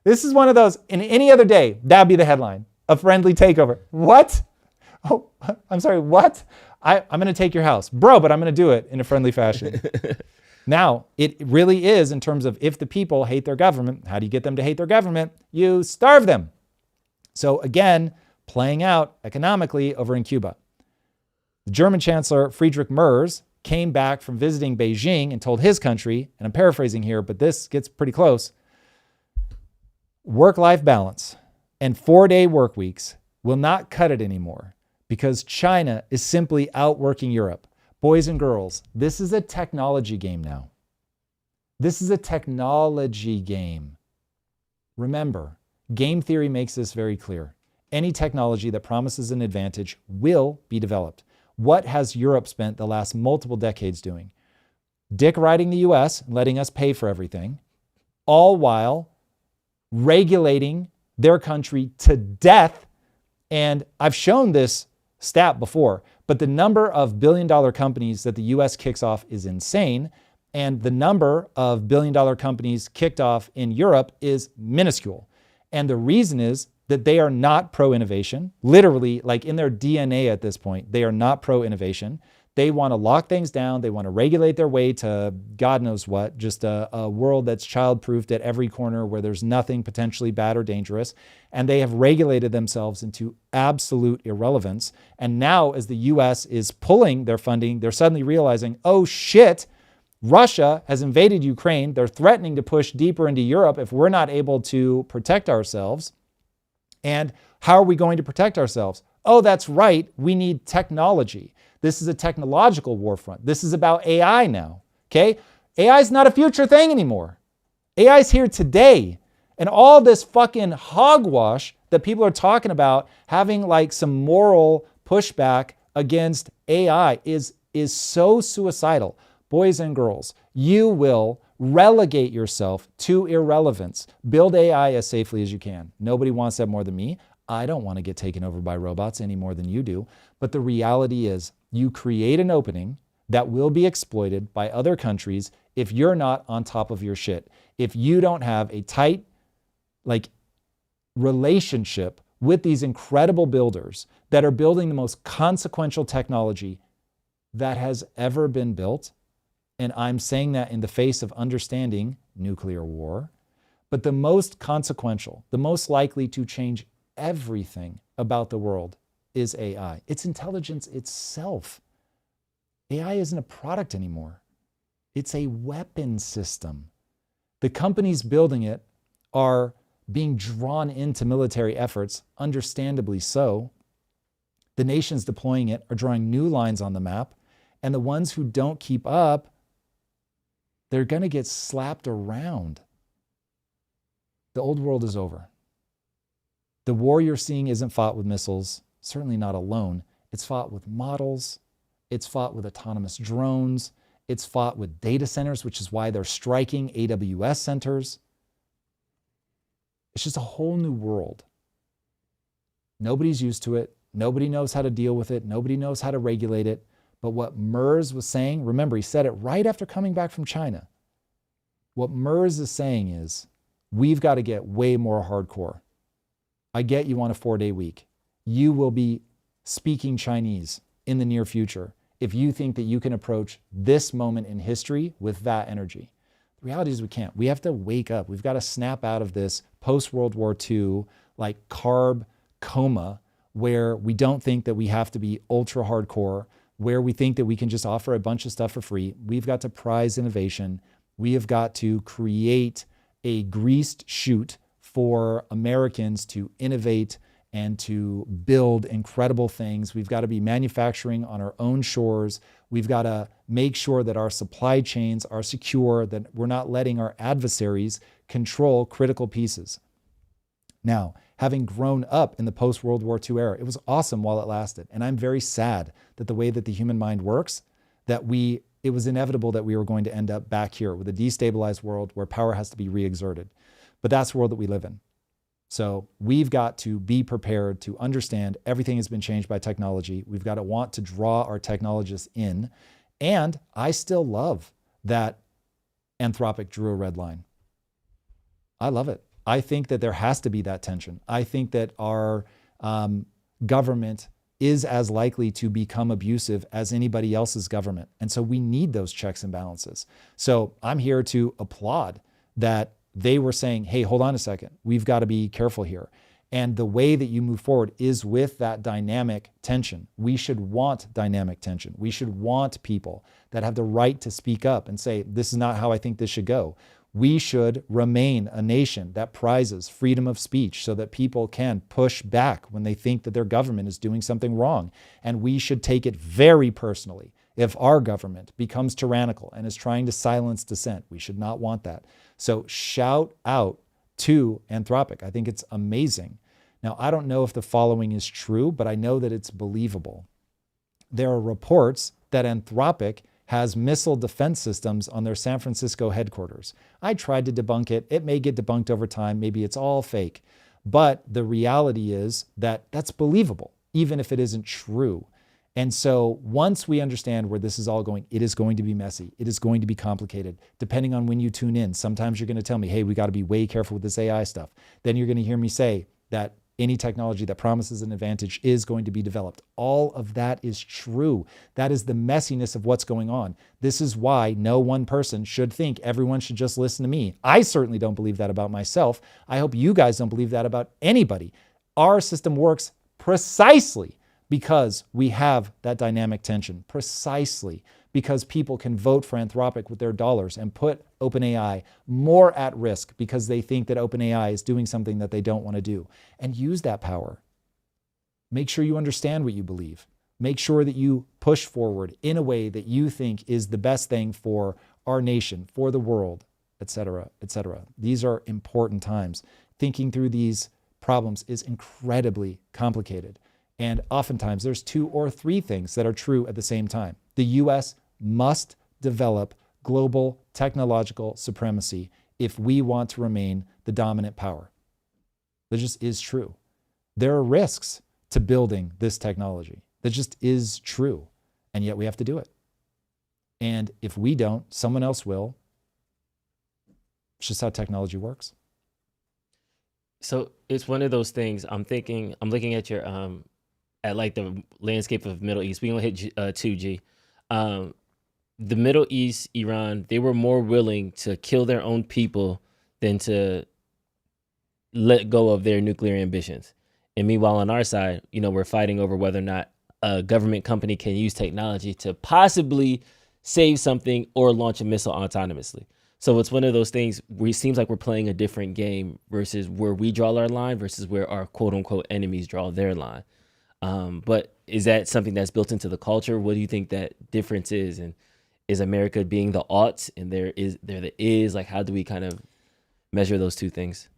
This is one of those, in any other day, that'd be the headline, a friendly takeover. What? Oh, I'm sorry, what? I'm going to take your house. Bro, but I'm going to do it in a friendly fashion. Now, it really is in terms of if the people hate their government, how do you get them to hate their government? You starve them. So again, playing out economically over in Cuba. The German Chancellor Friedrich Merz came back from visiting Beijing and told his country, and I'm paraphrasing here, but this gets pretty close, work-life balance and 4-day work weeks will not cut it anymore because China is simply outworking Europe. Boys and girls, this is a technology game now. This is a technology game. Remember, game theory makes this very clear. Any technology that promises an advantage will be developed. What has Europe spent the last multiple decades doing? Dick riding the US and letting us pay for everything, all while regulating their country to death. And I've shown this stat before, but the number of billion-dollar companies that the US kicks off is insane. And the number of billion-dollar companies kicked off in Europe is minuscule. And the reason is that they are not pro-innovation. Literally, like in their DNA at this point, they are not pro-innovation. They want to lock things down. They want to regulate their way to God knows what, just a world that's child-proofed at every corner where there's nothing potentially bad or dangerous. And they have regulated themselves into absolute irrelevance. And now as the US is pulling their funding, they're suddenly realizing, oh shit, Russia has invaded Ukraine. They're threatening to push deeper into Europe if we're not able to protect ourselves. And how are we going to protect ourselves? Oh, that's right. We need technology. This is a technological war front. This is about AI now, okay? AI is not a future thing anymore. AI is here today. And all this fucking hogwash that people are talking about having like some moral pushback against AI is so suicidal. Boys and girls, you will relegate yourself to irrelevance. Build AI as safely as you can. Nobody wants that more than me. I don't want to get taken over by robots any more than you do. But the reality is you create an opening that will be exploited by other countries if you're not on top of your shit. If you don't have a tight, relationship with these incredible builders that are building the most consequential technology that has ever been built. And I'm saying that in the face of understanding nuclear war, but the most consequential, the most likely to change everything about the world is AI. It's intelligence itself. AI isn't a product anymore. It's a weapon system. The companies building it are being drawn into military efforts, understandably so. The nations deploying it are drawing new lines on the map, and the ones who don't keep up, they're going to get slapped around. The old world is over. The war you're seeing isn't fought with missiles, certainly not alone. It's fought with models. It's fought with autonomous drones. It's fought with data centers, which is why they're striking AWS centers. It's just a whole new world. Nobody's used to it. Nobody knows how to deal with it. Nobody knows how to regulate it. But what Merz was saying, remember, he said it right after coming back from China. What Merz is saying is, we've got to get way more hardcore. I get you want a 4-day week. You will be speaking Chinese in the near future if you think that you can approach this moment in history with that energy. The reality is we can't. We have to wake up. We've got to snap out of this post-World War II, carb coma, where we don't think that we have to be ultra hardcore, where we think that we can just offer a bunch of stuff for free. We've got to prize innovation. We have got to create a greased chute for Americans to innovate and to build incredible things. We've got to be manufacturing on our own shores. We've got to make sure that our supply chains are secure, that we're not letting our adversaries control critical pieces. Now, having grown up in the post-World War II era, it was awesome while it lasted. And I'm very sad that the way that the human mind works, that it was inevitable that we were going to end up back here with a destabilized world where power has to be re-exerted. But that's the world that we live in. So we've got to be prepared to understand everything has been changed by technology. We've got to want to draw our technologists in. And I still love that Anthropic drew a red line. I love it. I think that there has to be that tension. I think that our government is as likely to become abusive as anybody else's government. And so we need those checks and balances. So I'm here to applaud that they were saying, hey, hold on a second. We've got to be careful here. And the way that you move forward is with that dynamic tension. We should want dynamic tension. We should want people that have the right to speak up and say, this is not how I think this should go. We should remain a nation that prizes freedom of speech so that people can push back when they think that their government is doing something wrong. And we should take it very personally if our government becomes tyrannical and is trying to silence dissent. We should not want that. So shout out to Anthropic. I think it's amazing. Now, I don't know if the following is true, but I know that it's believable. There are reports that Anthropic has missile defense systems on their San Francisco headquarters. I tried to debunk it. It may get debunked over time. Maybe it's all fake. But the reality is that that's believable, even if it isn't true. And so once we understand where this is all going, it is going to be messy. It is going to be complicated. Depending on when you tune in, sometimes you're going to tell me, hey, we got to be way careful with this AI stuff. Then you're going to hear me say that any technology that promises an advantage is going to be developed. All of that is true. That is the messiness of what's going on. This is why no one person should think everyone should just listen to me. I certainly don't believe that about myself. I hope you guys don't believe that about anybody. Our system works precisely because we have that dynamic tension, precisely because people can vote for Anthropic with their dollars and put OpenAI more at risk because they think that OpenAI is doing something that they don't want to do. And use that power. Make sure you understand what you believe. Make sure that you push forward in a way that you think is the best thing for our nation, for the world, et cetera, et cetera. These are important times. Thinking through these problems is incredibly complicated. And oftentimes there's 2 or 3 things that are true at the same time. The US must develop global technological supremacy if we want to remain the dominant power. That just is true. there are risks to building this technology. That just is true. And yet we have to do it. And if we don't, someone else will. It's just how technology works. So it's one of those things. I'm looking at your at like the landscape of Middle East. We gonna hit 2G. The Middle East, Iran, they were more willing to kill their own people than to let go of their nuclear ambitions. And meanwhile, on our side, we're fighting over whether or not a government company can use technology to possibly save something or launch a missile autonomously. So it's one of those things where it seems like we're playing a different game versus where we draw our line versus where our quote unquote enemies draw their line. But is that something that's built into the culture? What do you think that difference is? And is America being the aughts and there the is? Like, how do we kind of measure those two things?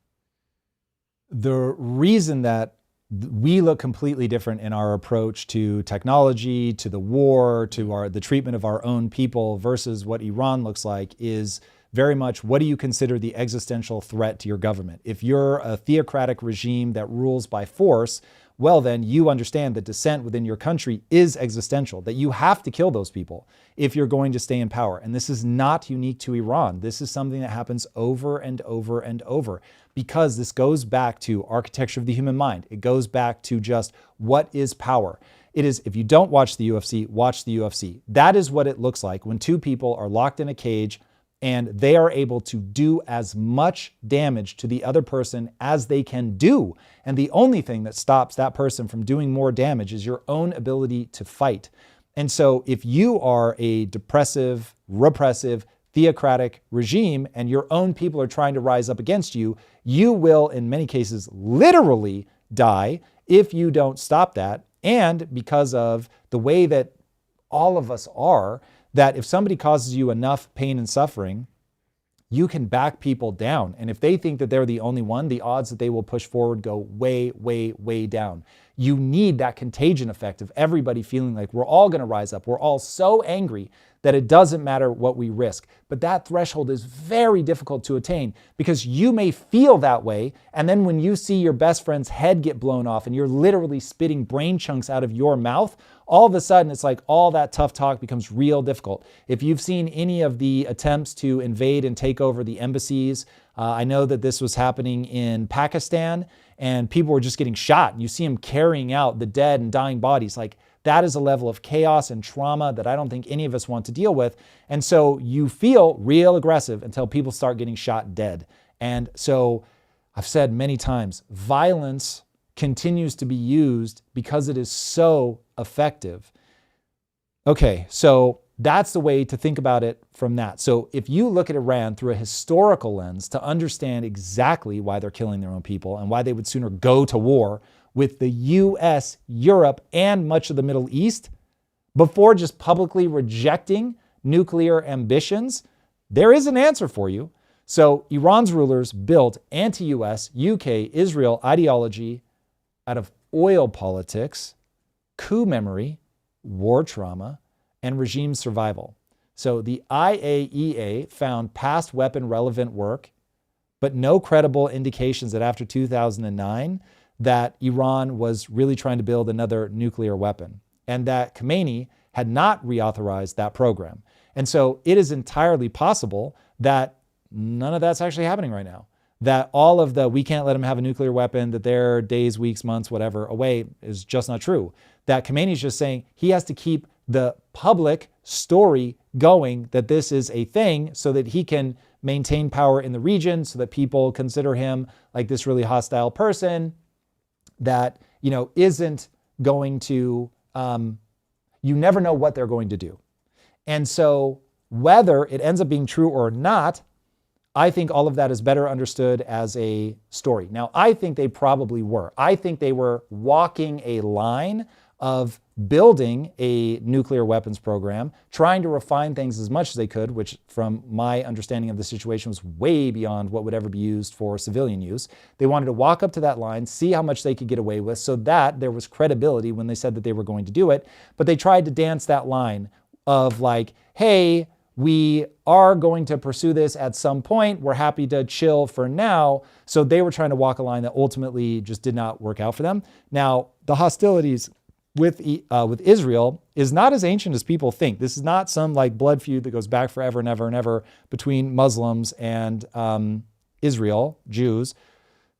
The reason that we look completely different in our approach to technology, to the war, to the treatment of our own people versus what Iran looks like is very much, what do you consider the existential threat to your government? If you're a theocratic regime that rules by force, well, then you understand that dissent within your country is existential, that you have to kill those people if you're going to stay in power. And this is not unique to Iran. This is something that happens over and over and over, because this goes back to architecture of the human mind. It goes back to just what is power. It is, if you don't watch the UFC, watch the UFC. That is what it looks like when two people are locked in a cage and they are able to do as much damage to the other person as they can do. And the only thing that stops that person from doing more damage is your own ability to fight. And so if you are a depressive, repressive, theocratic regime and your own people are trying to rise up against you, you will, in many cases, literally die if you don't stop that. And because of the way that all of us are, that if somebody causes you enough pain and suffering, you can back people down. And if they think that they're the only one, the odds that they will push forward go way, way, way down. You need that contagion effect of everybody feeling like we're all going to rise up. We're all so angry that it doesn't matter what we risk. But that threshold is very difficult to attain, because you may feel that way, and then when you see your best friend's head get blown off and you're literally spitting brain chunks out of your mouth, all of a sudden it's like all that tough talk becomes real difficult. If you've seen any of the attempts to invade and take over the embassies, I know that this was happening in Pakistan and people were just getting shot. You see them carrying out the dead and dying bodies. Like, that is a level of chaos and trauma that I don't think any of us want to deal with. And so you feel real aggressive until people start getting shot dead. And so I've said many times, violence continues to be used because it is so effective. Okay, so that's the way to think about it from that. So if you look at Iran through a historical lens to understand exactly why they're killing their own people and why they would sooner go to war with the US, Europe, and much of the Middle East before just publicly rejecting nuclear ambitions, there is an answer for you. So Iran's rulers built anti-US, UK, Israel ideology out of oil politics, coup memory, war trauma, and regime survival. So the IAEA found past weapon relevant work, but no credible indications that after 2009, that Iran was really trying to build another nuclear weapon, and that Khamenei had not reauthorized that program. And so it is entirely possible that none of that's actually happening right now. That all of the we can't let them have a nuclear weapon, that they're days, weeks, months, whatever away is just not true. That Khamenei is just saying he has to keep the public story going that this is a thing so that he can maintain power in the region, so that people consider him like this really hostile person that, isn't going to, you never know what they're going to do. And so whether it ends up being true or not, I think all of that is better understood as a story. Now, I think they probably were. I think they were walking a line of building a nuclear weapons program, trying to refine things as much as they could, which from my understanding of the situation was way beyond what would ever be used for civilian use. They wanted to walk up to that line, see how much they could get away with so that there was credibility when they said that they were going to do it. But they tried to dance that line of like, hey, we are going to pursue this at some point. We're happy to chill for now. So they were trying to walk a line that ultimately just did not work out for them. Now, the hostilities with Israel is not as ancient as people think. This is not some like blood feud that goes back forever and ever and ever between Muslims and Israel, Jews.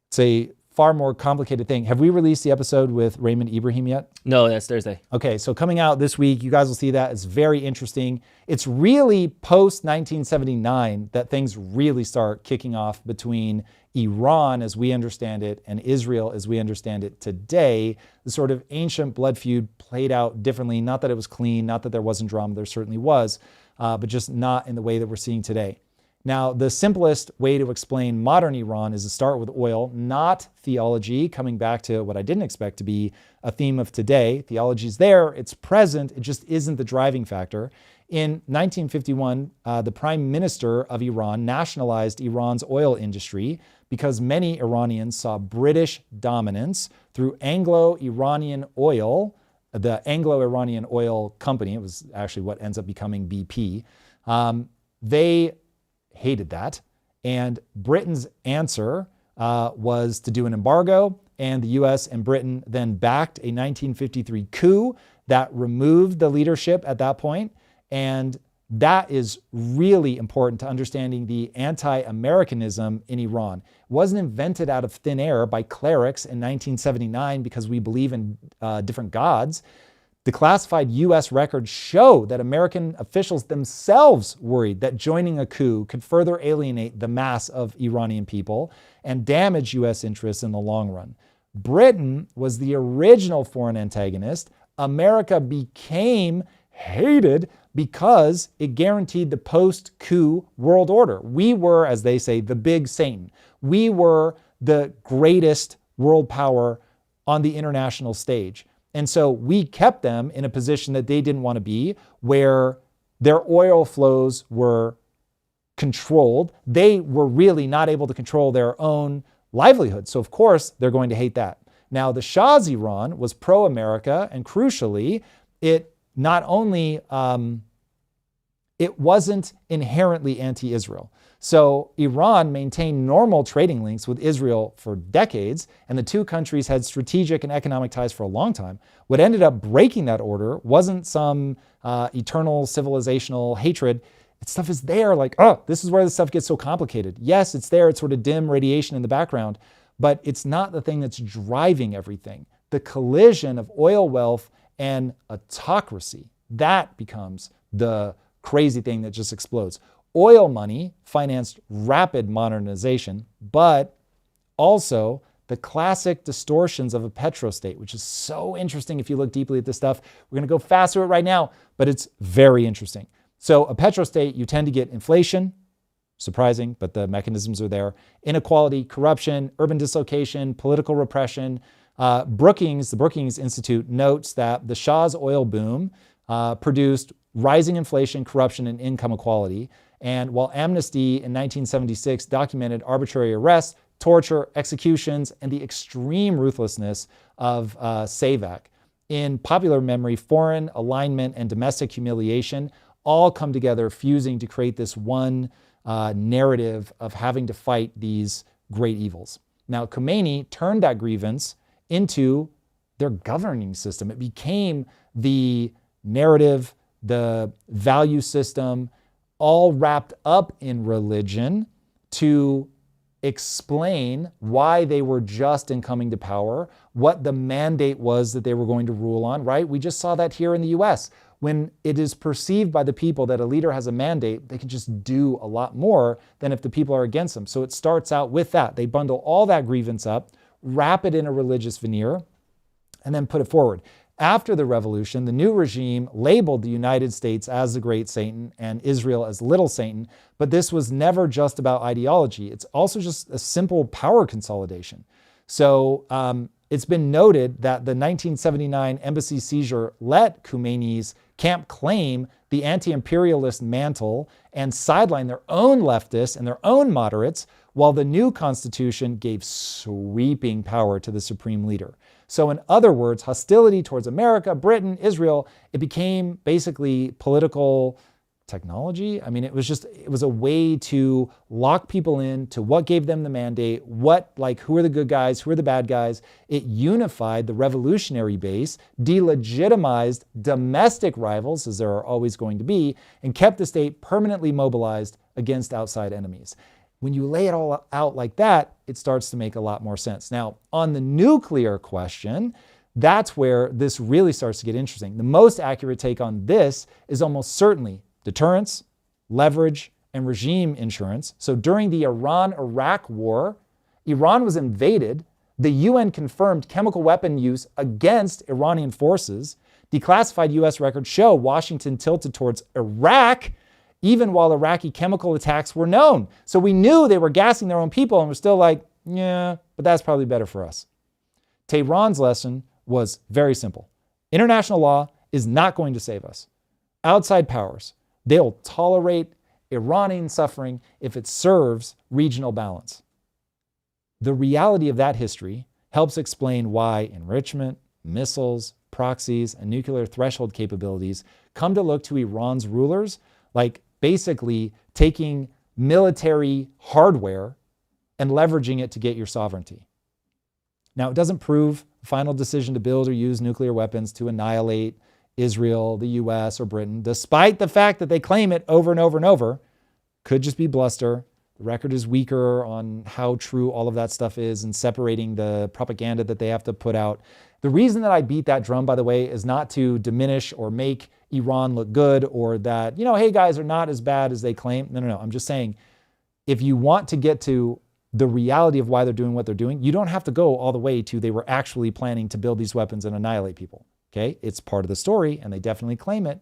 It's a far more complicated thing. Have we released the episode with Raymond Ibrahim yet? No, that's Thursday. Okay, so coming out this week, you guys will see that. It's very interesting. It's really post 1979 that things really start kicking off between Iran as we understand it and Israel as we understand it today. The sort of ancient blood feud played out differently. Not that it was clean, not that there wasn't drama, there certainly was, but just not in the way that we're seeing today. Now, the simplest way to explain modern Iran is to start with oil, not theology, coming back to what I didn't expect to be a theme of today. Theology is there, it's present, it just isn't the driving factor. In 1951, the prime minister of Iran nationalized Iran's oil industry because many Iranians saw British dominance through Anglo-Iranian Oil, the Anglo-Iranian Oil Company. It was actually what ends up becoming BP. They hated that. And Britain's answer was to do an embargo, and the US and Britain then backed a 1953 coup that removed the leadership at that point. And that is really important to understanding the anti-Americanism in Iran. It wasn't invented out of thin air by clerics in 1979 because we believe in different gods. The classified US records show that American officials themselves worried that joining a coup could further alienate the mass of Iranian people and damage US interests in the long run. Britain was the original foreign antagonist. America became hated because it guaranteed the post-coup world order. We were, as they say, the big Satan. We were the greatest world power on the international stage. And so we kept them in a position that they didn't want to be, where their oil flows were controlled. They were really not able to control their own livelihood. So of course, they're going to hate that. Now, the Shah's Iran was pro-America, and crucially, it not only, it wasn't inherently anti-Israel. So Iran maintained normal trading links with Israel for decades, and the two countries had strategic and economic ties for a long time. What ended up breaking that order wasn't some eternal civilizational hatred. Stuff is there like, oh, this is where this stuff gets so complicated. Yes, it's there. It's sort of dim radiation in the background, but it's not the thing that's driving everything. The collision of oil wealth and autocracy, that becomes the crazy thing that just explodes. Oil money financed rapid modernization, but also the classic distortions of a petrostate, which is so interesting if you look deeply at this stuff. We're going to go fast through it right now, but it's very interesting. So a petrostate, you tend to get inflation, surprising, but the mechanisms are there, inequality, corruption, urban dislocation, political repression. The Brookings Institute notes that the Shah's oil boom produced rising inflation, corruption, and income equality. And while Amnesty in 1976 documented arbitrary arrests, torture, executions, and the extreme ruthlessness of SAVAK, in popular memory, foreign alignment and domestic humiliation all come together, fusing to create this one narrative of having to fight these great evils. Now, Khamenei turned that grievance into their governing system. It became the narrative, the value system, all wrapped up in religion to explain why they were just in coming to power, what the mandate was that they were going to rule on, right? We just saw that here in the US. When it is perceived by the people that a leader has a mandate, they can just do a lot more than if the people are against them. So it starts out with that. They bundle all that grievance up, wrap it in a religious veneer, and then put it forward. After the revolution, the new regime labeled the United States as the great Satan and Israel as little Satan, but this was never just about ideology. It's also just a simple power consolidation. So it's been noted that the 1979 embassy seizure let Khomeinis camp claim the anti-imperialist mantle and sideline their own leftists and their own moderates, while the new constitution gave sweeping power to the supreme leader. So in other words, hostility towards America, Britain, Israel, it became basically political technology. I mean, it was a way to lock people in to what gave them the mandate, who are the good guys, who are the bad guys. It unified the revolutionary base, delegitimized domestic rivals, as there are always going to be, and kept the state permanently mobilized against outside enemies. When you lay it all out like that, it starts to make a lot more sense. Now, on the nuclear question, that's where this really starts to get interesting. The most accurate take on this is almost certainly deterrence, leverage, and regime insurance. So during the Iran-Iraq war, Iran was invaded. The UN confirmed chemical weapon use against Iranian forces. Declassified US records show Washington tilted towards Iraq, even while Iraqi chemical attacks were known. So we knew they were gassing their own people, and we're still like, yeah, but that's probably better for us. Tehran's lesson was very simple. International law is not going to save us. Outside powers, they'll tolerate Iranian suffering if it serves regional balance. The reality of that history helps explain why enrichment, missiles, proxies, and nuclear threshold capabilities come to look to Iran's rulers like basically taking military hardware and leveraging it to get your sovereignty. Now, it doesn't prove the final decision to build or use nuclear weapons to annihilate Israel, the US, or Britain, despite the fact that they claim it over and over and over. Could just be bluster. The record is weaker on how true all of that stuff is and separating the propaganda that they have to put out. The reason that I beat that drum, by the way, is not to diminish or make Iran look good or that, hey, guys are not as bad as they claim. No. I'm just saying, if you want to get to the reality of why they're doing what they're doing, you don't have to go all the way to they were actually planning to build these weapons and annihilate people. Okay? It's part of the story, and they definitely claim it.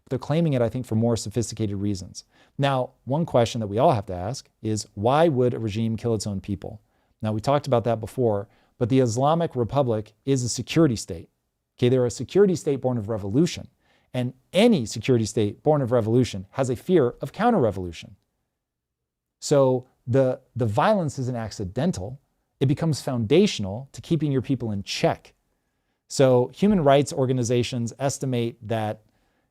But they're claiming it, I think, for more sophisticated reasons. Now, one question that we all have to ask is, why would a regime kill its own people? Now, we talked about that before, but the Islamic Republic is a security state. Okay, they're a security state born of revolution. And any security state born of revolution has a fear of counter-revolution. So the violence isn't accidental. It becomes foundational to keeping your people in check. So human rights organizations estimate that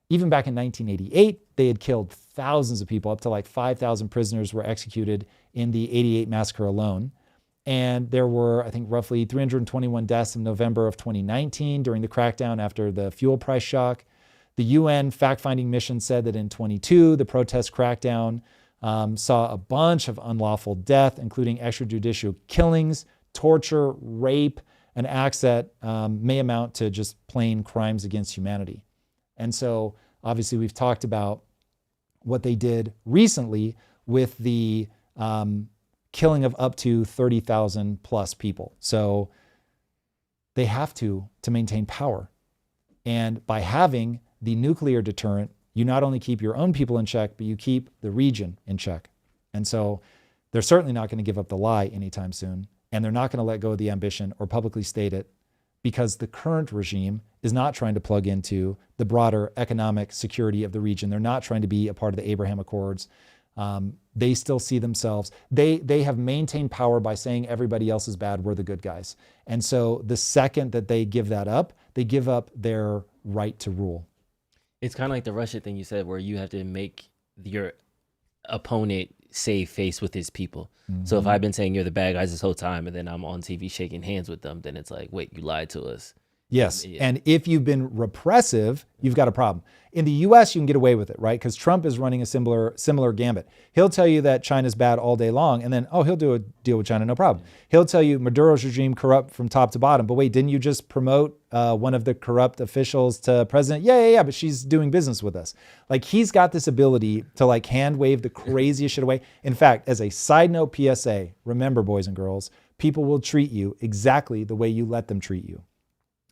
even back in 1988, they had killed thousands of people. Up to like 5,000 prisoners were executed in the 88 massacre alone. And there were, I think, roughly 321 deaths in November of 2019 during the crackdown after the fuel price shock. The UN fact-finding mission said that in 22, the protest crackdown saw a bunch of unlawful death, including extrajudicial killings, torture, rape, and acts that may amount to just plain crimes against humanity. And so obviously we've talked about what they did recently with the killing of up to 30,000 plus people. So they have to maintain power. And by having the nuclear deterrent, you not only keep your own people in check, but you keep the region in check. And so they're certainly not going to give up the lie anytime soon. And they're not going to let go of the ambition or publicly state it, because the current regime is not trying to plug into the broader economic security of the region. They're not trying to be a part of the Abraham Accords. They still see themselves. They have maintained power by saying everybody else is bad, we're the good guys. And so the second that they give that up, they give up their right to rule. It's kind of like the Russia thing you said, where you have to make your opponent save face with his people. Mm-hmm. So if I've been saying you're the bad guys this whole time, and then I'm on TV shaking hands with them, then it's like, wait, you lied to us. Yes. Yeah. And if you've been repressive, you've got a problem. In the US, you can get away with it, right? Because Trump is running a similar gambit. He'll tell you that China's bad all day long, and then, he'll do a deal with China, no problem. He'll tell you Maduro's regime corrupt from top to bottom. But wait, didn't you just promote one of the corrupt officials to president? Yeah, but she's doing business with us. Like, he's got this ability to like hand wave the craziest shit away. In fact, as a side note PSA, remember, boys and girls, people will treat you exactly the way you let them treat you.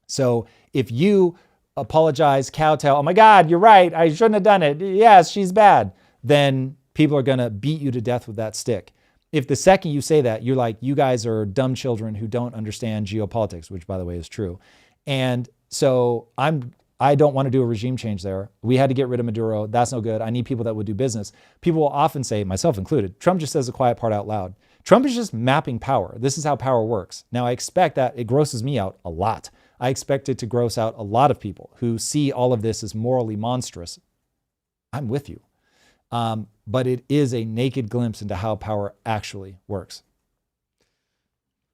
So if you apologize, kowtow, oh my God, you're right, I shouldn't have done it. Yes, she's bad. Then people are going to beat you to death with that stick. If the second you say that, you're like, you guys are dumb children who don't understand geopolitics, which by the way is true. And so I don't want to do a regime change there. We had to get rid of Maduro. That's no good. I need people that would do business. People will often say, myself included, Trump just says the quiet part out loud. Trump is just mapping power. This is how power works. Now I expect that it grosses me out a lot. I expect it to gross out a lot of people who see all of this as morally monstrous. I'm with you. But it is a naked glimpse into how power actually works.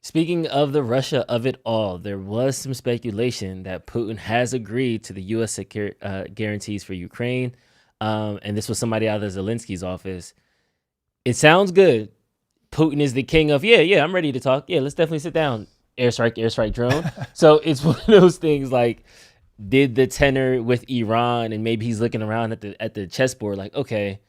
Speaking of the Russia of it all, there was some speculation that Putin has agreed to the U.S. guarantees for Ukraine. And this was somebody out of Zelensky's office. It sounds good. Putin is the king of, yeah, I'm ready to talk. Yeah, let's definitely sit down. Airstrike drone. So it's one of those things like, did the tenor with Iran, and maybe he's looking around at the chessboard like, okay,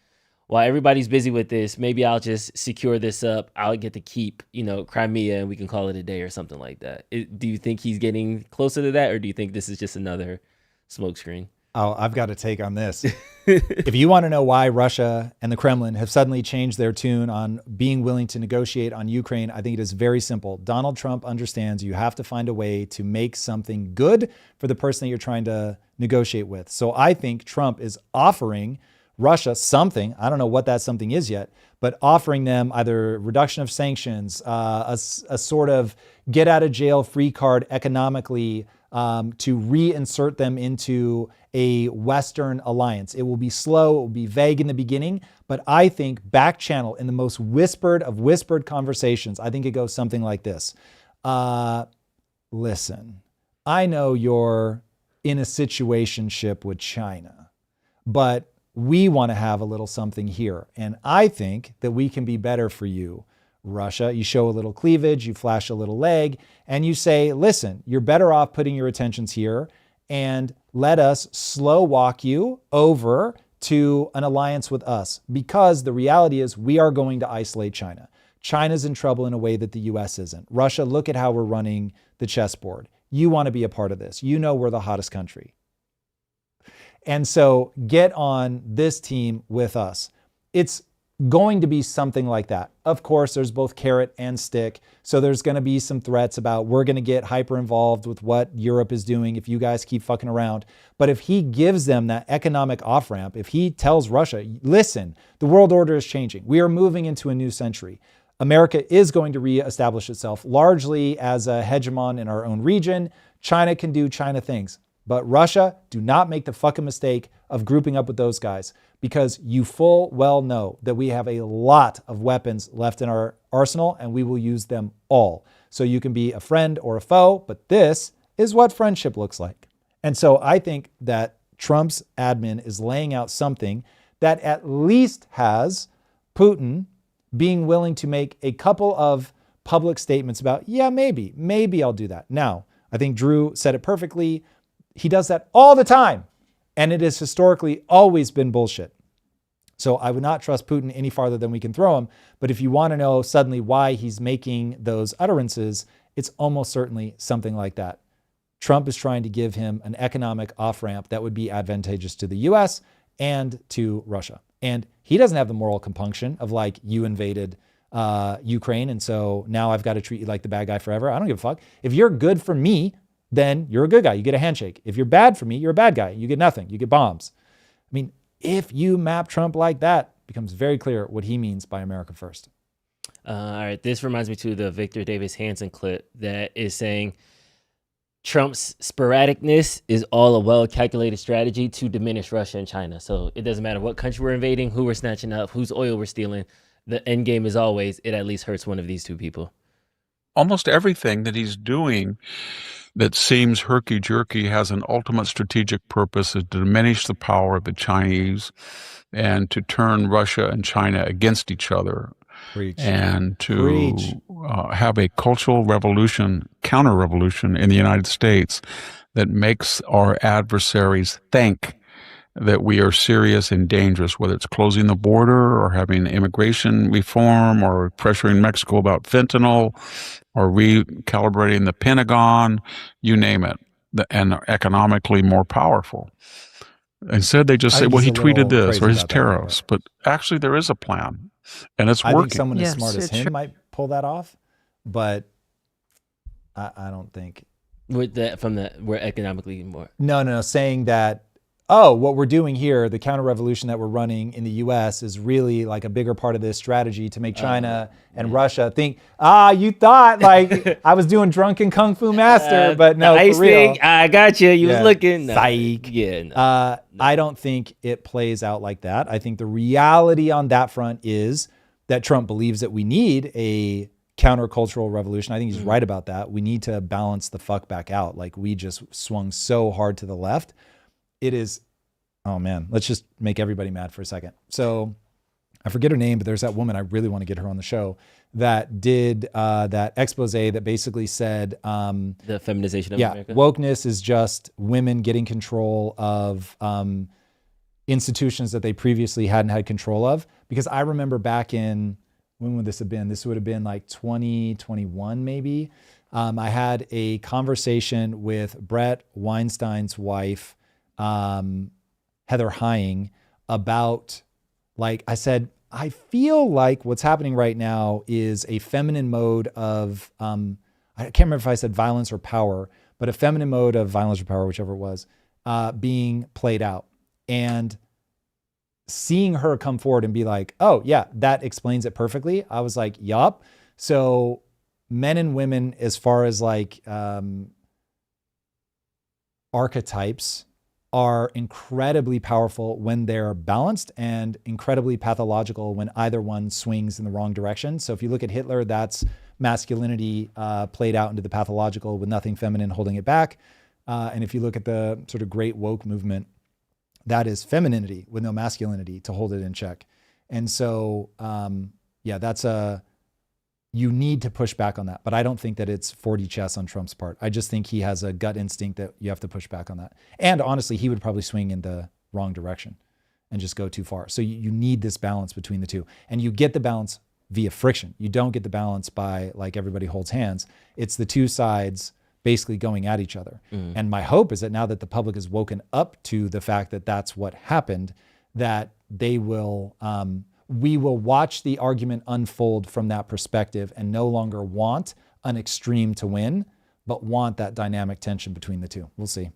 while everybody's busy with this, maybe I'll just secure this up. I'll get to keep, Crimea, and we can call it a day or something like that. Do you think he's getting closer to that, or do you think this is just another smokescreen? Oh, I've got a take on this. If you want to know why Russia and the Kremlin have suddenly changed their tune on being willing to negotiate on Ukraine, I think it is very simple. Donald Trump understands you have to find a way to make something good for the person that you're trying to negotiate with. So I think Trump is offering Russia something, I don't know what that something is yet, but offering them either reduction of sanctions, a sort of get out of jail free card economically, to reinsert them into a Western alliance. It will be slow, it will be vague in the beginning, but I think back channel in the most whispered of whispered conversations, I think it goes something like this. Listen, I know you're in a situationship with China, but we want to have a little something here. And I think that we can be better for you, Russia. You show a little cleavage, you flash a little leg, and you say, listen, you're better off putting your attentions here and let us slow walk you over to an alliance with us. Because the reality is we are going to isolate China. China's in trouble in a way that the US isn't. Russia, look at how we're running the chessboard. You want to be a part of this. You know we're the hottest country. And so get on this team with us. It's going to be something like that. Of course, there's both carrot and stick. So there's going to be some threats about we're going to get hyper involved with what Europe is doing if you guys keep fucking around. But if he gives them that economic off-ramp, if he tells Russia, listen, the world order is changing. We are moving into a new century. America is going to reestablish itself largely as a hegemon in our own region. China can do China things. But Russia, do not make the fucking mistake of grouping up with those guys, because you full well know that we have a lot of weapons left in our arsenal and we will use them all. So you can be a friend or a foe, but this is what friendship looks like. And so I think that Trump's admin is laying out something that at least has Putin being willing to make a couple of public statements about, yeah, maybe I'll do that. Now, I think Drew said it perfectly. He does that all the time. And it has historically always been bullshit. So I would not trust Putin any farther than we can throw him. But if you want to know suddenly why he's making those utterances, it's almost certainly something like that. Trump is trying to give him an economic off-ramp that would be advantageous to the US and to Russia. And he doesn't have the moral compunction of like, you invaded Ukraine, and so now I've got to treat you like the bad guy forever. I don't give a fuck. If you're good for me, then you're a good guy. You get a handshake. If you're bad for me, you're a bad guy. You get nothing. You get bombs. I mean, if you map Trump like that, it becomes very clear what he means by America first. All right. This reminds me to the Victor Davis Hanson clip that is saying Trump's sporadicness is all a well-calculated strategy to diminish Russia and China. So it doesn't matter what country we're invading, who we're snatching up, whose oil we're stealing. The end game is always, it at least hurts one of these two people. Almost everything that he's doing that seems herky-jerky has an ultimate strategic purpose, is to diminish the power of the Chinese and to turn Russia and China against each other. Preach. And to have a cultural revolution, counter-revolution in the United States that makes our adversaries think that we are serious and dangerous, whether it's closing the border or having immigration reform or pressuring Mexico about fentanyl or recalibrating the Pentagon, you name it, and are economically more powerful. Instead, they just say, well, he tweeted this or his tariffs. But actually, there is a plan, and it's working. I think someone as smart as him might pull that off, but I don't think. With that, we're economically more. No, saying that oh, what we're doing here, the counter revolution that we're running in the US is really like a bigger part of this strategy to make China and Russia think, you thought like I was doing drunken Kung Fu Master, but no, the ice for real. thing, I got you. You was looking. No. Psych. Yeah. No. I don't think it plays out like that. I think the reality on that front is that Trump believes that we need a countercultural revolution. I think he's right about that. We need to balance the fuck back out. Like we just swung so hard to the left. It is, oh man, let's just make everybody mad for a second. So I forget her name, but there's that woman, I really want to get her on the show, that did that expose that basically said, the feminization of America. Wokeness is just women getting control of institutions that they previously hadn't had control of. Because I remember back in, when would this have been? This would have been like 2021 maybe. I had a conversation with Brett Weinstein's wife, Heather Hying, about, like, I said, I feel like what's happening right now is a feminine mode of, I can't remember if I said violence or power, but a feminine mode of violence or power, whichever it was, being played out. And seeing her come forward and be like, oh yeah, that explains it perfectly. I was like, yup. So men and women, as far as like archetypes, are incredibly powerful when they're balanced and incredibly pathological when either one swings in the wrong direction. So if you look at Hitler, that's masculinity played out into the pathological with nothing feminine holding it back. And if you look at the sort of great woke movement, that is femininity with no masculinity to hold it in check. And so, that's you need to push back on that. But I don't think that it's 4D chess on Trump's part. I just think he has a gut instinct that you have to push back on that. And honestly, he would probably swing in the wrong direction and just go too far. So you need this balance between the two. And you get the balance via friction. You don't get the balance by like everybody holds hands. It's the two sides basically going at each other. And my hope is that now that the public has woken up to the fact that that's what happened, that they will, we will watch the argument unfold from that perspective and no longer want an extreme to win, but want that dynamic tension between the two. We'll see.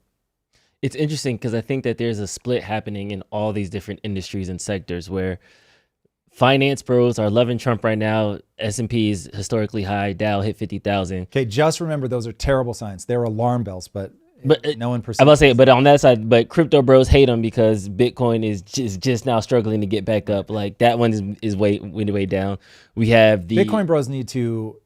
It's interesting because I think that there's a split happening in all these different industries and sectors where finance bros are loving Trump right now. S&P is historically high. Dow hit 50,000. Okay, just remember those are terrible signs. They're alarm bells, but no one perceives. I'm about to say, but on that side, but crypto bros hate him because Bitcoin is just now struggling to get back up. Like that one is way down. We have the Bitcoin bros need to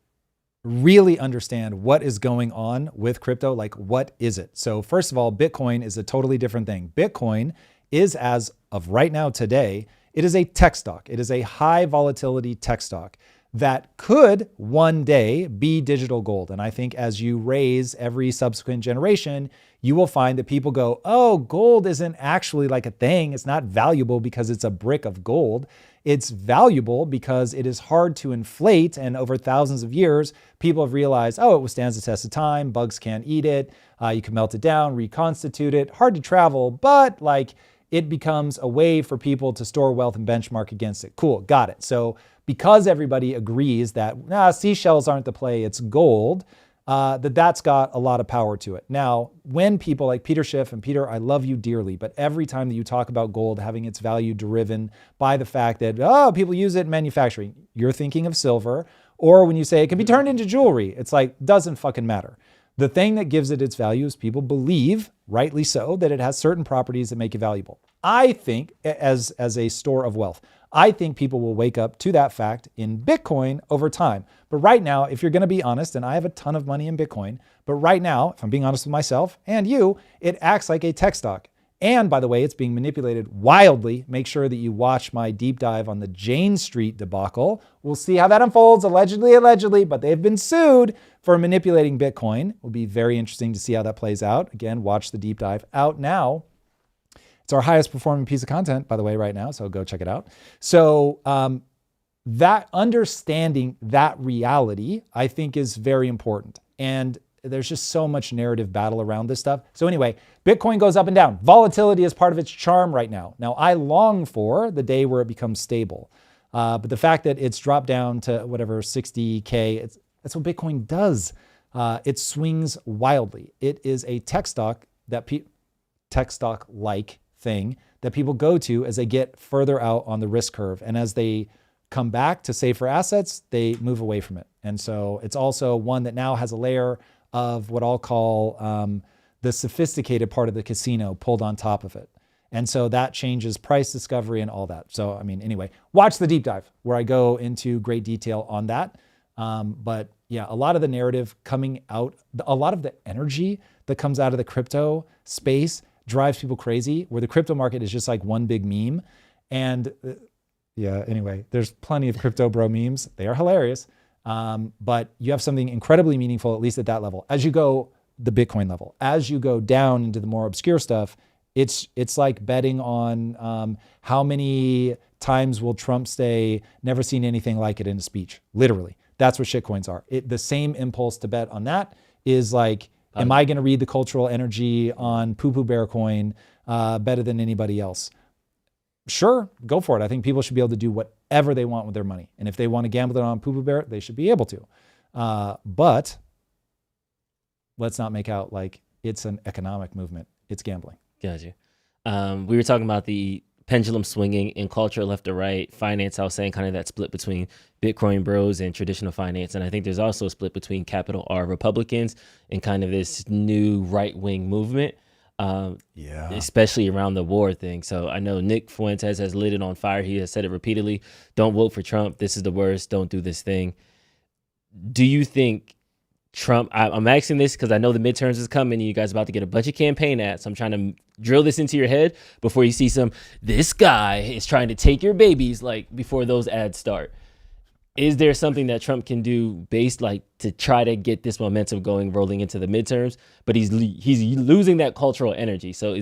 really understand what is going on with crypto. Like, what is it? So first of all, Bitcoin is a totally different thing. Bitcoin is, as of right now today, it is a tech stock. It is a high volatility tech stock that could one day be digital gold. And I think as you raise every subsequent generation, you will find that people go, oh, gold isn't actually like a thing. It's not valuable because it's a brick of gold. It's valuable because it is hard to inflate. And over thousands of years, people have realized, oh, it withstands the test of time. Bugs can't eat it. You can melt it down, reconstitute it. Hard to travel, but like it becomes a way for people to store wealth and benchmark against it. Cool, got it. So because everybody agrees that seashells aren't the play, it's gold, that's got a lot of power to it. Now, when people like Peter Schiff, and Peter, I love you dearly, but every time that you talk about gold having its value driven by the fact that, people use it in manufacturing, you're thinking of silver. Or when you say it can be turned into jewelry, it's like, doesn't fucking matter. The thing that gives it its value is people believe, rightly so, that it has certain properties that make it valuable. I think, as a store of wealth, I think people will wake up to that fact in Bitcoin over time. But right now, if you're going to be honest, and I have a ton of money in Bitcoin, but right now, if I'm being honest with myself and you, it acts like a tech stock. And by the way, it's being manipulated wildly. Make sure that you watch my deep dive on the Jane Street debacle. We'll see how that unfolds, allegedly, but they've been sued for manipulating Bitcoin. It will be very interesting to see how that plays out. Again, watch the deep dive out now. It's our highest performing piece of content, by the way, right now, so go check it out. So that understanding that reality, I think, is very important. And there's just so much narrative battle around this stuff. So anyway, Bitcoin goes up and down. Volatility is part of its charm right now. Now, I long for the day where it becomes stable. But the fact that it's dropped down to whatever, 60K, that's what Bitcoin does. It swings wildly. It is a tech stock that tech stock-like thing that people go to as they get further out on the risk curve. And as they come back to safer assets, they move away from it. And so it's also one that now has a layer of what I'll call the sophisticated part of the casino pulled on top of it. And so that changes price discovery and all that. So, I mean, anyway, watch the deep dive where I go into great detail on that. But yeah, a lot of the narrative coming out, a lot of the energy that comes out of the crypto space drives people crazy, where the crypto market is just like one big meme. And yeah, anyway, there's plenty of crypto bro memes. They are hilarious. But you have something incredibly meaningful, at least at that level. As you go the Bitcoin level, as you go down into the more obscure stuff, it's like betting on how many times will Trump say, never seen anything like it in a speech. Literally, that's what shitcoins are. The same impulse to bet on that is like, am I going to read the cultural energy on Poo Poo Bear coin better than anybody else? Sure, go for it. I think people should be able to do whatever they want with their money. And if they want to gamble it on Poo Poo Bear, they should be able to. But let's not make out like it's an economic movement. It's gambling. Gotcha. We were talking about the pendulum swinging in culture left to right, finance. I was saying kind of that split between Bitcoin bros and traditional finance. And I think there's also a split between capital R Republicans and kind of this new right-wing movement, especially around the war thing. So I know Nick Fuentes has lit it on fire. He has said it repeatedly. Don't vote for Trump. This is the worst. Don't do this thing. Do you think Trump, I'm asking this because I know the midterms is coming and you guys are about to get a bunch of campaign ads. So I'm trying to drill this into your head before you see this guy is trying to take your babies, like before those ads start. Is there something that Trump can do based like to try to get this momentum going, rolling into the midterms? But he's losing that cultural energy. So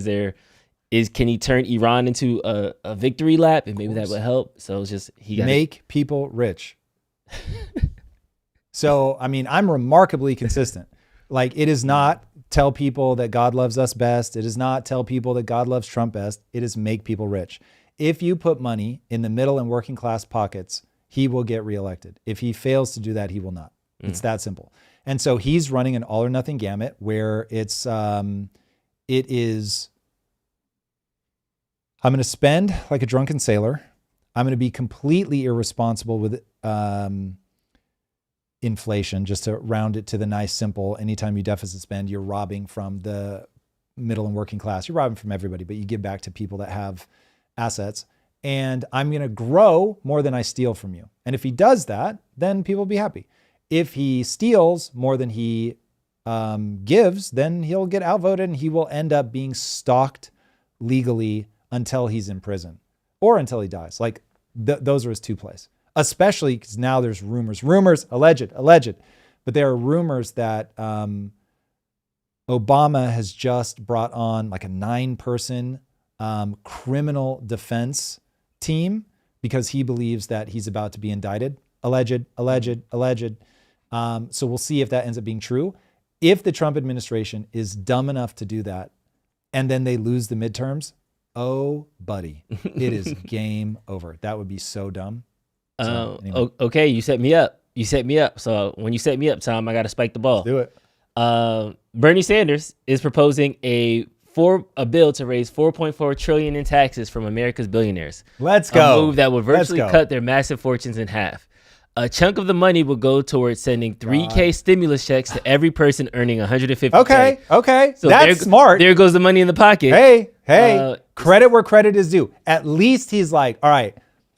can he turn Iran into a victory lap? And maybe that would help. So it's just, he got make people rich. So, I mean, I'm remarkably consistent. Like, it is not tell people that God loves us best. It is not tell people that God loves Trump best. It is make people rich. If you put money in the middle and working class pockets, he will get reelected. If he fails to do that, he will not. It's that simple. And so he's running an all or nothing gamut where it is, I'm going to spend like a drunken sailor. I'm going to be completely irresponsible with inflation, just to round it to the nice, simple. Anytime you deficit spend, you're robbing from the middle and working class. You're robbing from everybody, but you give back to people that have assets. And I'm going to grow more than I steal from you. And if he does that, then people will be happy. If he steals more than he gives, then he'll get outvoted and he will end up being stalked legally until he's in prison or until he dies. Like those are his two plays. Especially because now there's rumors, alleged, but there are rumors that Obama has just brought on like a 9-person criminal defense team because he believes that he's about to be indicted. Alleged. So we'll see if that ends up being true. If the Trump administration is dumb enough to do that and then they lose the midterms, oh, buddy, it is game over. That would be so dumb. So, anyway. Okay, you set me up. So when you set me up, Tom, I got to spike the ball. Let's do it. Bernie Sanders is proposing a bill to raise $4.4 trillion in taxes from America's billionaires. Let's go. A move that would virtually cut their massive fortunes in half. A chunk of the money will go towards sending $3,000 stimulus checks to every person earning $150,000. Okay. So that's smart. There goes the money in the pocket. Hey, credit where credit is due. At least he's like, all right,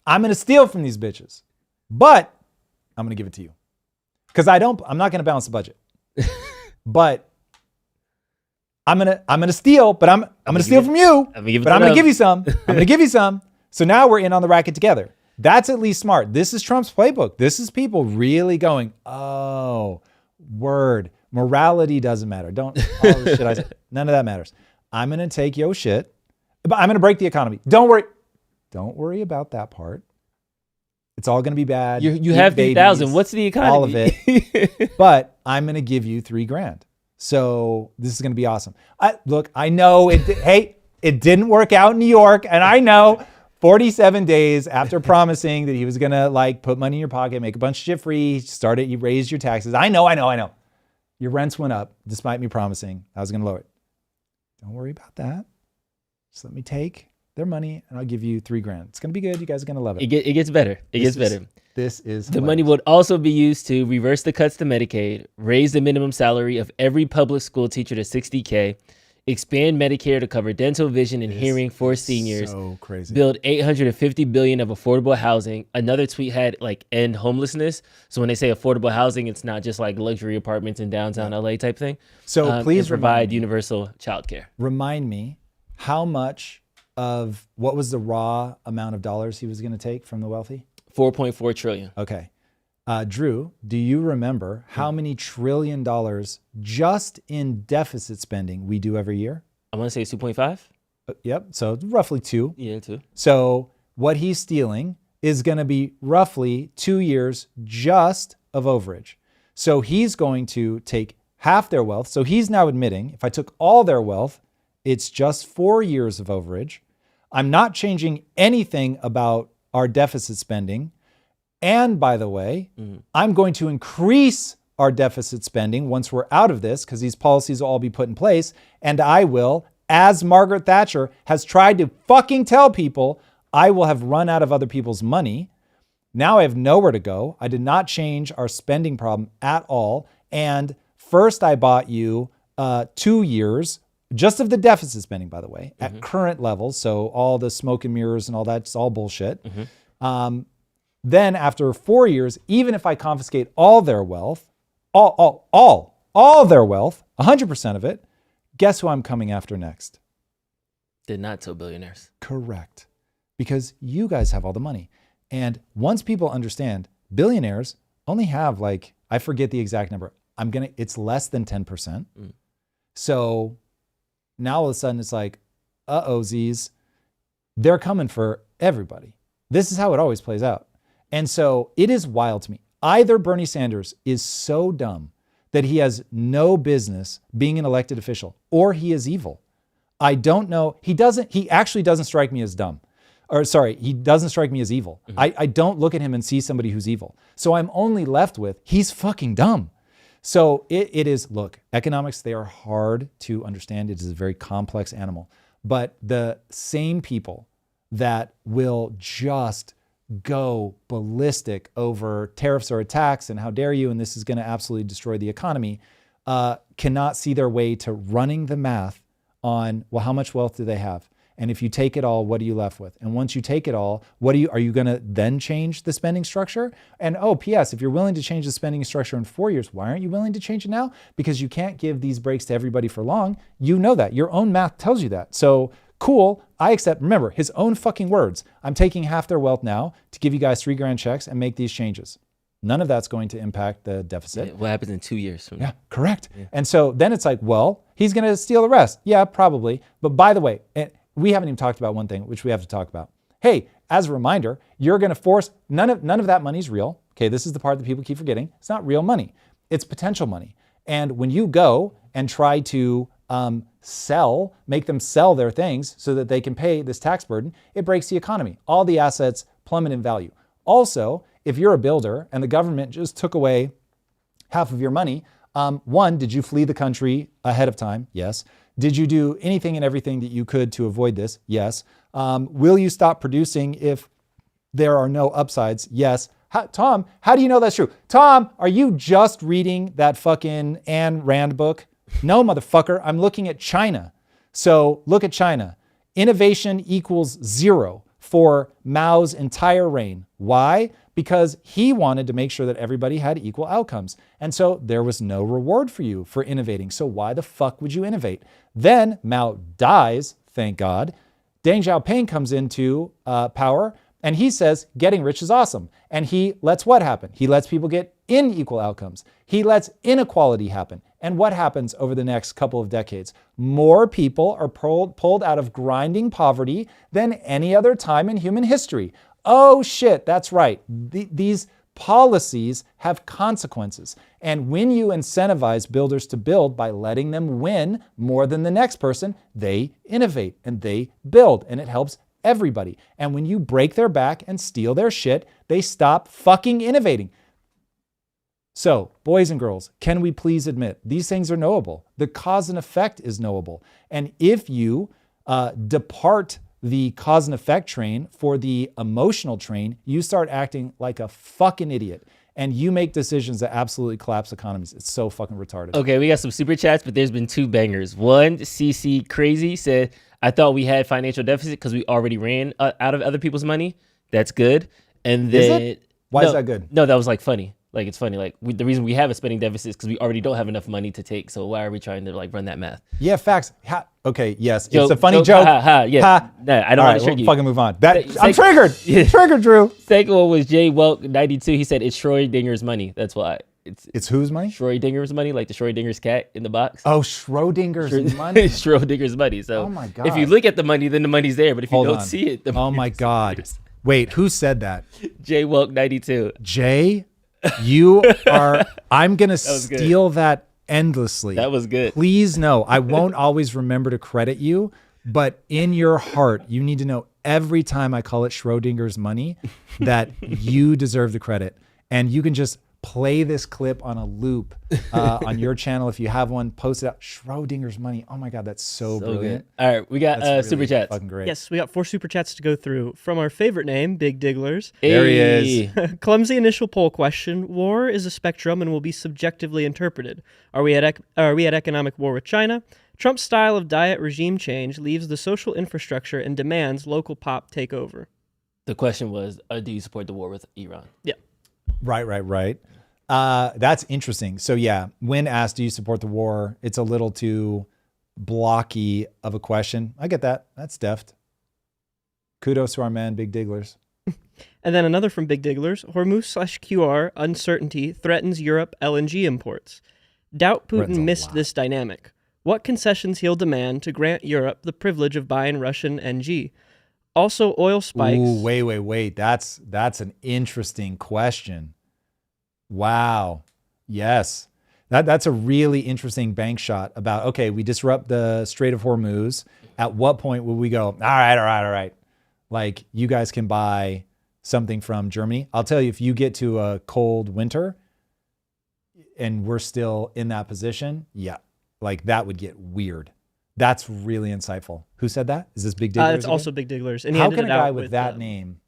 I'm going to steal from these bitches, but I'm going to give it to you. Because I'm not going to balance the budget. But I'm going to steal, but I'm going to steal from you. I'm going to give you some. I'm going to give you some. So now we're in on the racket together. That's at least smart. This is Trump's playbook. This is people really going, oh, word. Morality doesn't matter. All the shit I said. None of that matters. I'm going to take your shit, but I'm going to break the economy. Don't worry about that part. It's all going to be bad. You have 3,000. What's the economy? All of it. But I'm going to give you $3,000. So this is going to be awesome. I know it didn't work out in New York. And I know 47 days after promising that he was going to put money in your pocket, make a bunch of shit free, you raised your taxes. I know. Your rents went up despite me promising I was going to lower it. Don't worry about that. Just let me take their money and I'll give you $3,000. It's going to be good. You guys are going to love it. It gets better. It gets better. This is the money would also be used to reverse the cuts to Medicaid, raise the minimum salary of every public school teacher to $60K, expand Medicare to cover dental, vision, and hearing for seniors. So crazy. Build $850 billion of affordable housing. Another tweet had like end homelessness. So when they say affordable housing, it's not just like luxury apartments in downtown LA type thing. So please provide universal childcare. Remind me how much of what was the raw amount of dollars he was going to take from the wealthy? 4.4 trillion. Okay. Drew, do you remember how many trillion dollars just in deficit spending we do every year? I want to say it's 2.5. Yep. So roughly 2. Yeah, 2. So what he's stealing is going to be roughly 2 years just of overage. So he's going to take half their wealth. So he's now admitting if I took all their wealth, it's just 4 years of overage. I'm not changing anything about our deficit spending. And by the way, I'm going to increase our deficit spending once we're out of this because these policies will all be put in place. And I will, as Margaret Thatcher has tried to fucking tell people, I will have run out of other people's money. Now I have nowhere to go. I did not change our spending problem at all. And first I bought you 2 years just of the deficit spending, by the way, at current levels. So all the smoke and mirrors and all that's all bullshit. Then after 4 years, even if I confiscate all their wealth, all their wealth, 100% of it, guess who I'm coming after next? Did not tell billionaires. Correct. Because you guys have all the money. And once people understand, billionaires only have like, I forget the exact number. It's less than 10%. So now all of a sudden it's like, Z's, they're coming for everybody. This is how it always plays out. And so it is wild to me. Either Bernie Sanders is so dumb that he has no business being an elected official, or he is evil. I don't know. He actually doesn't strike me as dumb. Or sorry, he doesn't strike me as evil. I don't look at him and see somebody who's evil. So I'm only left with, he's fucking dumb. So it is, look, economics, they are hard to understand. It is a very complex animal. But the same people that will just go ballistic over tariffs or attacks and how dare you, and this is going to absolutely destroy the economy, cannot see their way to running the math on, well, how much wealth do they have? And if you take it all, what are you left with? And once you take it all, are you going to then change the spending structure? And P.S., if you're willing to change the spending structure in 4 years, why aren't you willing to change it now? Because you can't give these breaks to everybody for long. You know that. Your own math tells you that. So cool, I accept. Remember, his own fucking words. I'm taking half their wealth now to give you guys $3,000 checks and make these changes. None of that's going to impact the deficit. Yeah, what happens in 2 years from now? Yeah, correct. Yeah. And so then it's like, well, he's going to steal the rest. Yeah, probably. But by the way, we haven't even talked about one thing, which we have to talk about. Hey, as a reminder, you're going to force, none of that money is real. Okay, this is the part that people keep forgetting. It's not real money. It's potential money. And when you go and try to make them sell their things so that they can pay this tax burden, it breaks the economy. All the assets plummet in value. Also, if you're a builder and the government just took away half of your money, one, did you flee the country ahead of time? Yes. Did you do anything and everything that you could to avoid this? Yes. Will you stop producing if there are no upsides? Yes. Tom, how do you know that's true? Tom, are you just reading that fucking Ayn Rand book? No, motherfucker. I'm looking at China. So look at China. Innovation equals 0 for Mao's entire reign. Why? Because he wanted to make sure that everybody had equal outcomes. And so there was no reward for you for innovating. So why the fuck would you innovate? Then Mao dies, thank God. Deng Xiaoping comes into power and he says, getting rich is awesome. And he lets what happen? He lets people get unequal outcomes. He lets inequality happen. And what happens over the next couple of decades? More people are pulled out of grinding poverty than any other time in human history. Oh shit, that's right. These policies have consequences. And when you incentivize builders to build by letting them win more than the next person, they innovate and they build and it helps everybody. And when you break their back and steal their shit, they stop fucking innovating. So, boys and girls, can we please admit these things are knowable? The cause and effect is knowable. And if you depart the cause and effect train for the emotional train, you start acting like a fucking idiot. And you make decisions that absolutely collapse economies. It's so fucking retarded. Okay, we got some super chats, but there's been 2 bangers. One, CC Crazy said, I thought we had financial deficit because we already ran out of other people's money. That's good. And then... Is it? Why is that good? No, that was like funny. Like, it's funny. Like, the reason we have a spending deficit is because we already don't have enough money to take. So why are we trying to like run that math? Yeah, facts. Okay, yes. It's a funny joke. Yeah. Ha. Nah, I don't All want right, to trigger we'll you. fucking move on. I'm Sec- triggered. Triggered, Drew. Second one was Jay Welk 92. He said it's Schrödinger's money. That's why. It's whose money? Schrödinger's money, like the Schrödinger's cat in the box. Oh, Schrödinger's money. Schrödinger's money. So Oh my God. if you look at the money, then the money's there. But if Hold you don't on. see it, the Oh money's my God. Wait, who said that? Jay Welk 92. Jay, you are, I'm going to was good. steal that endlessly. That was good. Please know, I won't always remember to credit you, but in your heart, you need to know every time I call it Schrödinger's money that you deserve the credit. And you can just play this clip on a loop on your channel. If you have one, post it out. Schrödinger's money. Oh my God, that's so brilliant. Good. All right, we got That's super really chats. fucking great. Yes, we got 4 super chats to go through. From our favorite name, Big Digglers. There he is. Hey. Clumsy initial poll question. War is a spectrum and will be subjectively interpreted. Are we at economic war with China? Trump's style of diet regime change leaves the social infrastructure and demands local pop take over. The question was, do you support the war with Iran? Yeah. Right. That's interesting. So yeah, when asked, do you support the war? It's a little too blocky of a question. I get that. That's deft. Kudos to our man, Big Digglers. And then another from Big Digglers. Hormuz/QR uncertainty threatens Europe LNG imports. Doubt Threatens Putin a missed lot. this dynamic. What concessions he'll demand to grant Europe the privilege of buying Russian NG? Also, oil spikes. Ooh, wait. That's an interesting question. Wow. Yes. That's a really interesting bank shot about, okay, we disrupt the Strait of Hormuz. At what point will we go, all right. Like, you guys can buy something from Germany. I'll tell you, if you get to a cold winter and we're still in that position, yeah, like that would get weird. That's really insightful. Who said that? Is this Big Digglers? It's again? also Big Digglers. And he How ended can a it out guy with that name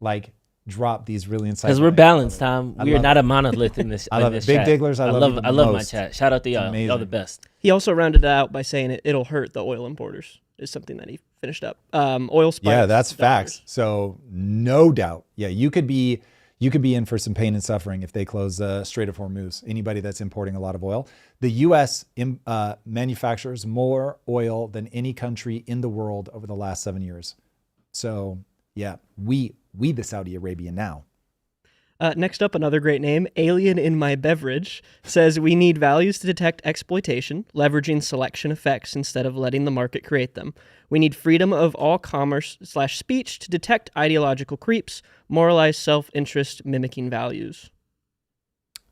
like drop these really insightful? Because we're things? balanced, Tom. I We are love not it. a monolith in this. I love in it. this Big chat. Digglers, I love you the I love my most. chat. Shout out to y'all. amazing. Y'all the best. He also rounded it out by saying it'll hurt the oil importers, is something that he finished up. Oil spikes. Yeah, that's dollars. facts. So no doubt. Yeah, you could be in for some pain and suffering if they close the Strait of Hormuz. Anybody that's importing a lot of oil. The U.S. Manufactures more oil than any country in the world over the last 7 years. So yeah, we the Saudi Arabia now. Next up, another great name, Alien in My Beverage, says we need values to detect exploitation, leveraging selection effects instead of letting the market create them. We need freedom of all commerce/speech to detect ideological creeps, moralize self-interest, mimicking values.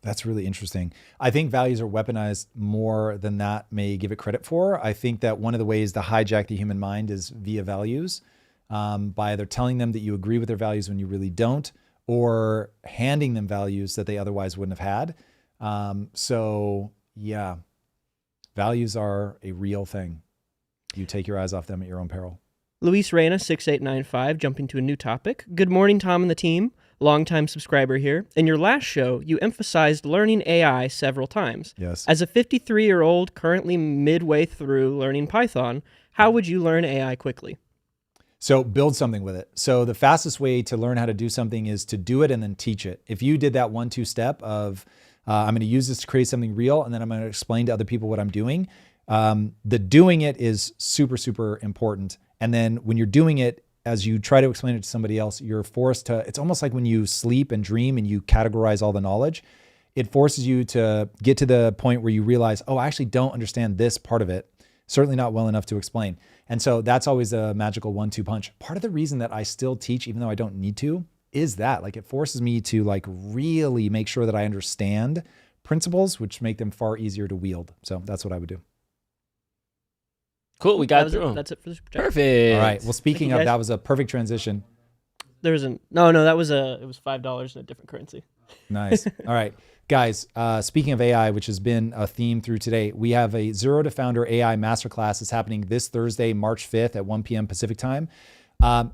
That's really interesting. I think values are weaponized more than that may give it credit for. I think that one of the ways to hijack the human mind is via values, by either telling them that you agree with their values when you really don't, or handing them values that they otherwise wouldn't have had. So yeah, values are a real thing. You take your eyes off them at your own peril. Luis Reyna, 6895, jumping to a new topic. Good morning, Tom and the team. Longtime subscriber here. In your last show, you emphasized learning AI several times. Yes. As a 53-year-old currently midway through learning Python, how would you learn AI quickly? So build something with it. So the fastest way to learn how to do something is to do it and then teach it. If you did that 1-2 step of, I'm going to use this to create something real, and then I'm going to explain to other people what I'm doing. The doing it is super, super important. And then when you're doing it, as you try to explain it to somebody else, you're forced to, it's almost like when you sleep and dream and you categorize all the knowledge, it forces you to get to the point where you realize, oh, I actually don't understand this part of it. Certainly not well enough to explain. And so that's always a magical 1-2 punch. Part of the reason that I still teach, even though I don't need to, is that like it forces me to like really make sure that I understand principles, which make them far easier to wield. So that's what I would do. Cool. We got through 'em. That's it for the super chat. Perfect. All right. Well, speaking you, of, guys. that was a perfect transition. There was no, that was it was $5 in a different currency. Nice. All right. Guys, speaking of AI, which has been a theme through today, we have a Zero to Founder AI Masterclass that's happening this Thursday, March 5th at 1 p.m. Pacific time.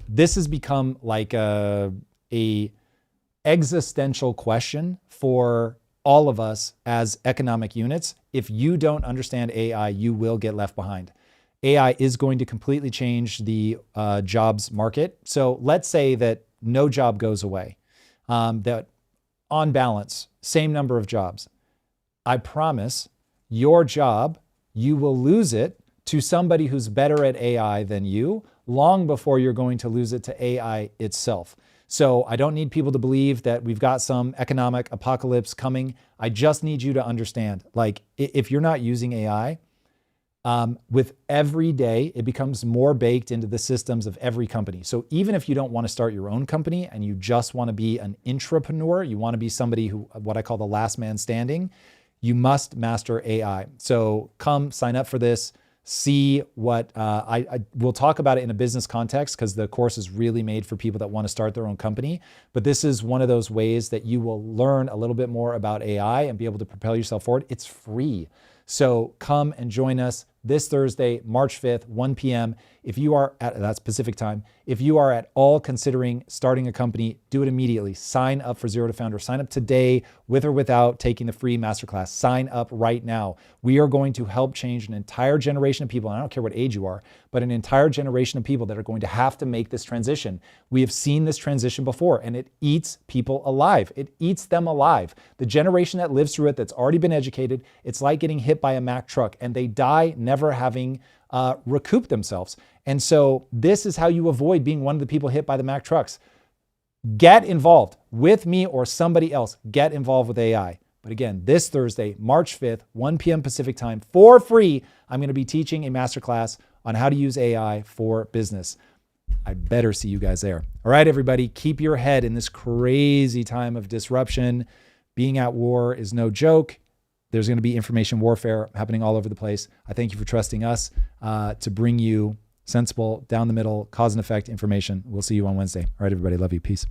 This has become like a existential question for all of us as economic units. If you don't understand AI, you will get left behind. AI is going to completely change the jobs market. So let's say that no job goes away, that on balance, same number of jobs. I promise your job, you will lose it to somebody who's better at AI than you long before you're going to lose it to AI itself. So I don't need people to believe that we've got some economic apocalypse coming. I just need you to understand, like, if you're not using AI, with every day, it becomes more baked into the systems of every company. So even if you don't want to start your own company and you just want to be an intrapreneur, you want to be somebody who, what I call the last man standing, you must master AI. So come sign up for this. See what I will talk about it in a business context, because the course is really made for people that want to start their own company. But this is one of those ways that you will learn a little bit more about AI and be able to propel yourself forward. It's free. So come and join us this Thursday, March 5th, 1 p.m. If you are at, that's Pacific time, if you are at all considering starting a company, do it immediately. Sign up for Zero to Founder. Sign up today with or without taking the free masterclass. Sign up right now. We are going to help change an entire generation of people. And I don't care what age you are, but an entire generation of people that are going to have to make this transition. We have seen this transition before, and it eats people alive. It eats them alive. The generation that lives through it, that's already been educated, it's like getting hit by a Mack truck, and they die never having recouped themselves. And so this is how you avoid being one of the people hit by the Mack trucks. Get involved with me or somebody else. Get involved with AI. But again, this Thursday, March 5th, 1 p.m. Pacific time, for free, I'm going to be teaching a masterclass on how to use AI for business. I better see you guys there. All right, everybody, keep your head in this crazy time of disruption. Being at war is no joke. There's going to be information warfare happening all over the place. I thank you for trusting us to bring you sensible, down the middle, cause and effect information. We'll see you on Wednesday. All right, everybody. Love you. Peace.